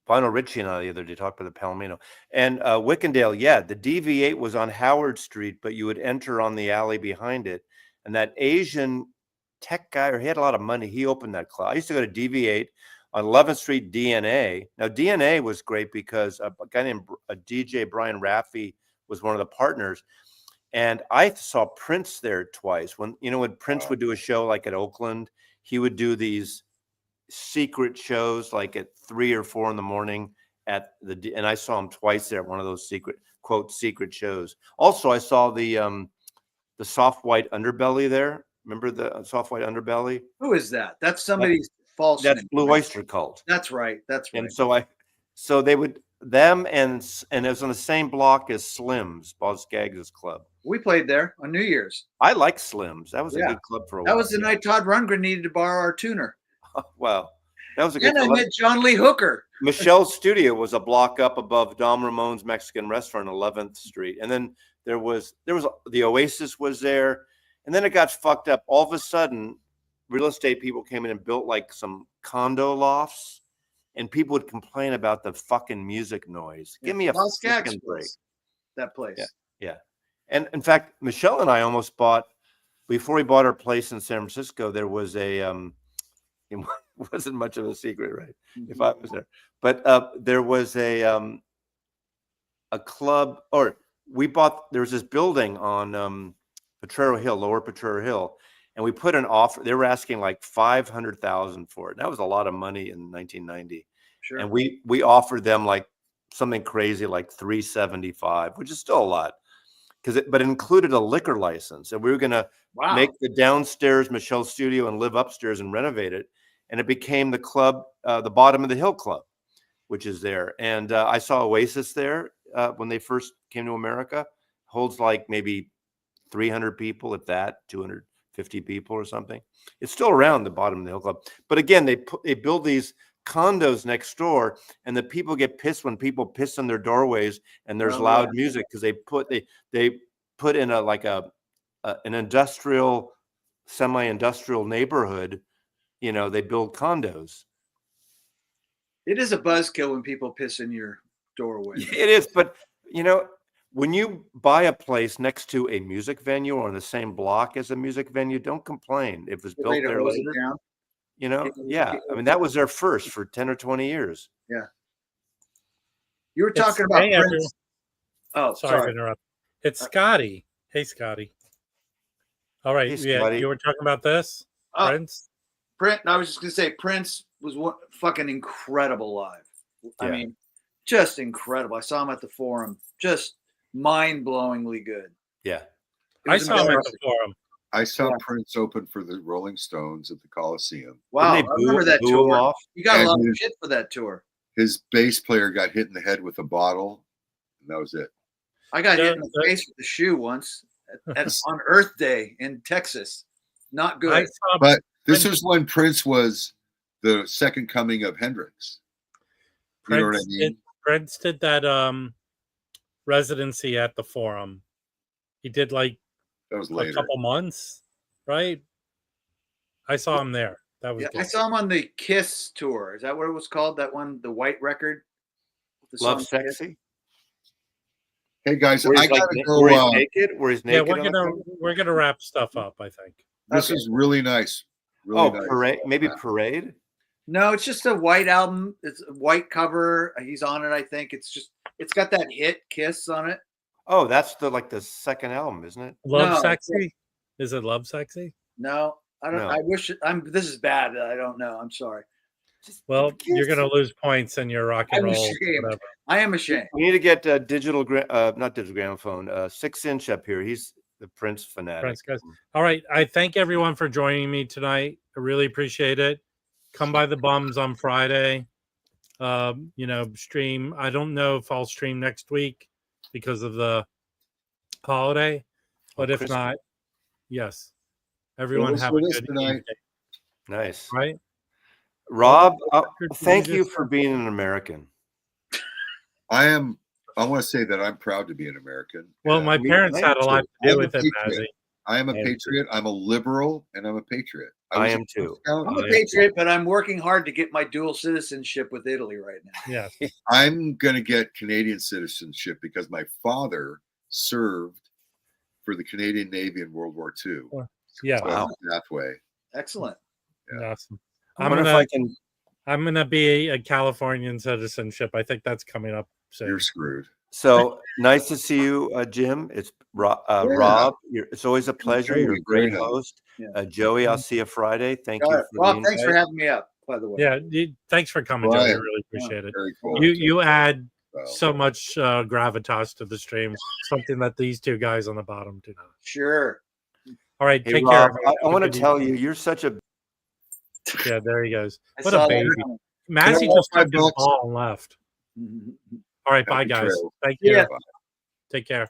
Vinyl Richie and I the other day talked about the Palomino and Wickendale. Yeah, the DV8 was on Howard Street, but you would enter on the alley behind it. And that Asian tech guy, or he had a lot of money, he opened that club. I used to go to DV8 on 11th Street. DNA. Now DNA was great because a guy named DJ Brian Raffi was one of the partners. And I saw Prince there twice. When Prince would do a show like at Oakland, he would do these secret shows like at 3 or 4 in the morning and I saw him twice there at one of those secret shows. Also, I saw the soft white underbelly there. Remember the soft white underbelly? Who is that? That's somebody's false That's name. Blue Oyster Cult. That's right. That's right. And so they would them and it was on the same block as Slim's, Boz Scaggs' club. We played there on New Year's. I like Slim's. That was a Yeah. good club for a That while. was the night Todd Rundgren needed to borrow our tuner. Wow. That was a good And I club. met John Lee Hooker. Michelle's studio was a block up above Dom Ramon's Mexican restaurant on 11th Street. And then there was the Oasis was there. And then it got fucked up. All of a sudden, real estate people came in and built like some condo lofts, and people would complain about the fucking music noise. Give me a Boz Scaggs fucking break. place. That place. Yeah. And in fact, Michelle and I almost bought, before we bought our place in San Francisco, there was it wasn't much of a secret, right? If I was there, but there was a club, or there was this building on Potrero Hill, Lower Potrero Hill, and we put an offer. They were asking like $500,000 for it. That was a lot of money in 1990. Sure. And we offered them like something crazy, like $375, which is still a lot, but it included a liquor license, and we were going to make the downstairs Michelle's studio and live upstairs and renovate it. And it became the club, the Bottom of the Hill Club, which is there. And I saw Oasis there when they first came to America. Holds like maybe 300 people, if that, 250 people or something. It's still around, the Bottom of the Hill Club. But again, they build these condos next door, and the people get pissed when people piss in their doorways and there's loud music, because they put in an industrial, semi-industrial neighborhood. They build condos. It is a buzzkill when people piss in your doorway. It is, but when you buy a place next to a music venue or on the same block as a music venue, don't complain if it's built there later. Yeah. I mean, that was their first for 10 or 20 years. Yeah. You were talking about Prince. Everyone. Oh, sorry to interrupt. It's Scotty. Hey, Scotty. All right. Hey, yeah, Scotty. you were talking about this, Prince? I was just going to say, Prince was fucking incredible live. I Yeah. mean, just incredible. I saw him at the Forum. Just mind-blowingly good. Yeah. I saw him at the Forum. I saw Prince open for the Rolling Stones at the Coliseum. Wow, Didn't I they remember that boo him tour. off? You got a And lot of his- shit for that tour. His bass player got hit in the head with a bottle, and that was it. I got hit in the face with a shoe once on Earth Day in Texas. Not good. I saw But this was when Prince was the second coming of Hendrix. You know what I mean? Prince did that residency at the Forum. He did like That was a later. couple months, right? I saw him there. That was Yeah, good. I saw him on the Kiss tour. Is that what it was called? That one, the white record? The Love song Kiss? Sexy? Hey guys, Where I he's like, gotta where he's go. naked? Where he's Yeah, naked? we're gonna wrap stuff up, I think. This is really nice. Really nice. Parade? Maybe Parade? No, it's just a white album. It's a white cover. He's on it, I think. It's got that hit Kiss on it. Oh, that's the second album, isn't it? Love No. Sexy? Is it Love Sexy? No, I don't. No. I wish this is bad. I don't know. I'm sorry. Well, you're gonna lose points in your rock and I'm roll. ashamed. Whatever. I am ashamed. We need to get not digital gramophone, 6-inch up here. He's the Prince fanatic. Prince guys. All right. I thank everyone for joining me tonight. I really appreciate it. Come by the Bums on Friday. Stream. I don't know if I'll stream next week because of the holiday, but if Christmas. not, yes. Everyone Well, have a let's do good this tonight. evening, Nice. right? Rob, What record did thank you you just- for being an American. I want to say that I'm proud to be an American. Well, And my parents had a lot to do I'm a with it, patriot. Mazzy. I am a I am patriot. I'm a liberal, and I'm a patriot. I was a am too. Scout. I'm a patriot, but I'm working hard to get my dual citizenship with Italy right now. Yeah. I'm going to get Canadian citizenship because my father served for the Canadian Navy in World War II. Yeah. So Wow. I'm that way. Excellent. Yeah. Awesome. I I'm wonder if gonna I can. I'm gonna be a Californian citizenship. I think that's coming up soon. You're screwed. So nice to see you, Jim. It's Rob. It's always a pleasure. You're a great Very nice. host. Yeah. Joey, I'll see you Friday. Thank you All right. for Well, the thanks for invite. having me up, by the way. Yeah, thanks for coming, Joe. I Right. really appreciate it. Very cool. You add Well, so much gravitas to the stream, something that these two guys on the bottom do not. Sure. All right, Hey, take Rob, care. I want to Good tell evening. you, you're such a Yeah, there he goes. I What saw a that baby. coming. Massey Can I just have tugged his $5? ball and left. All right, bye, Happy guys. trails. Thank Yeah. you. Take care.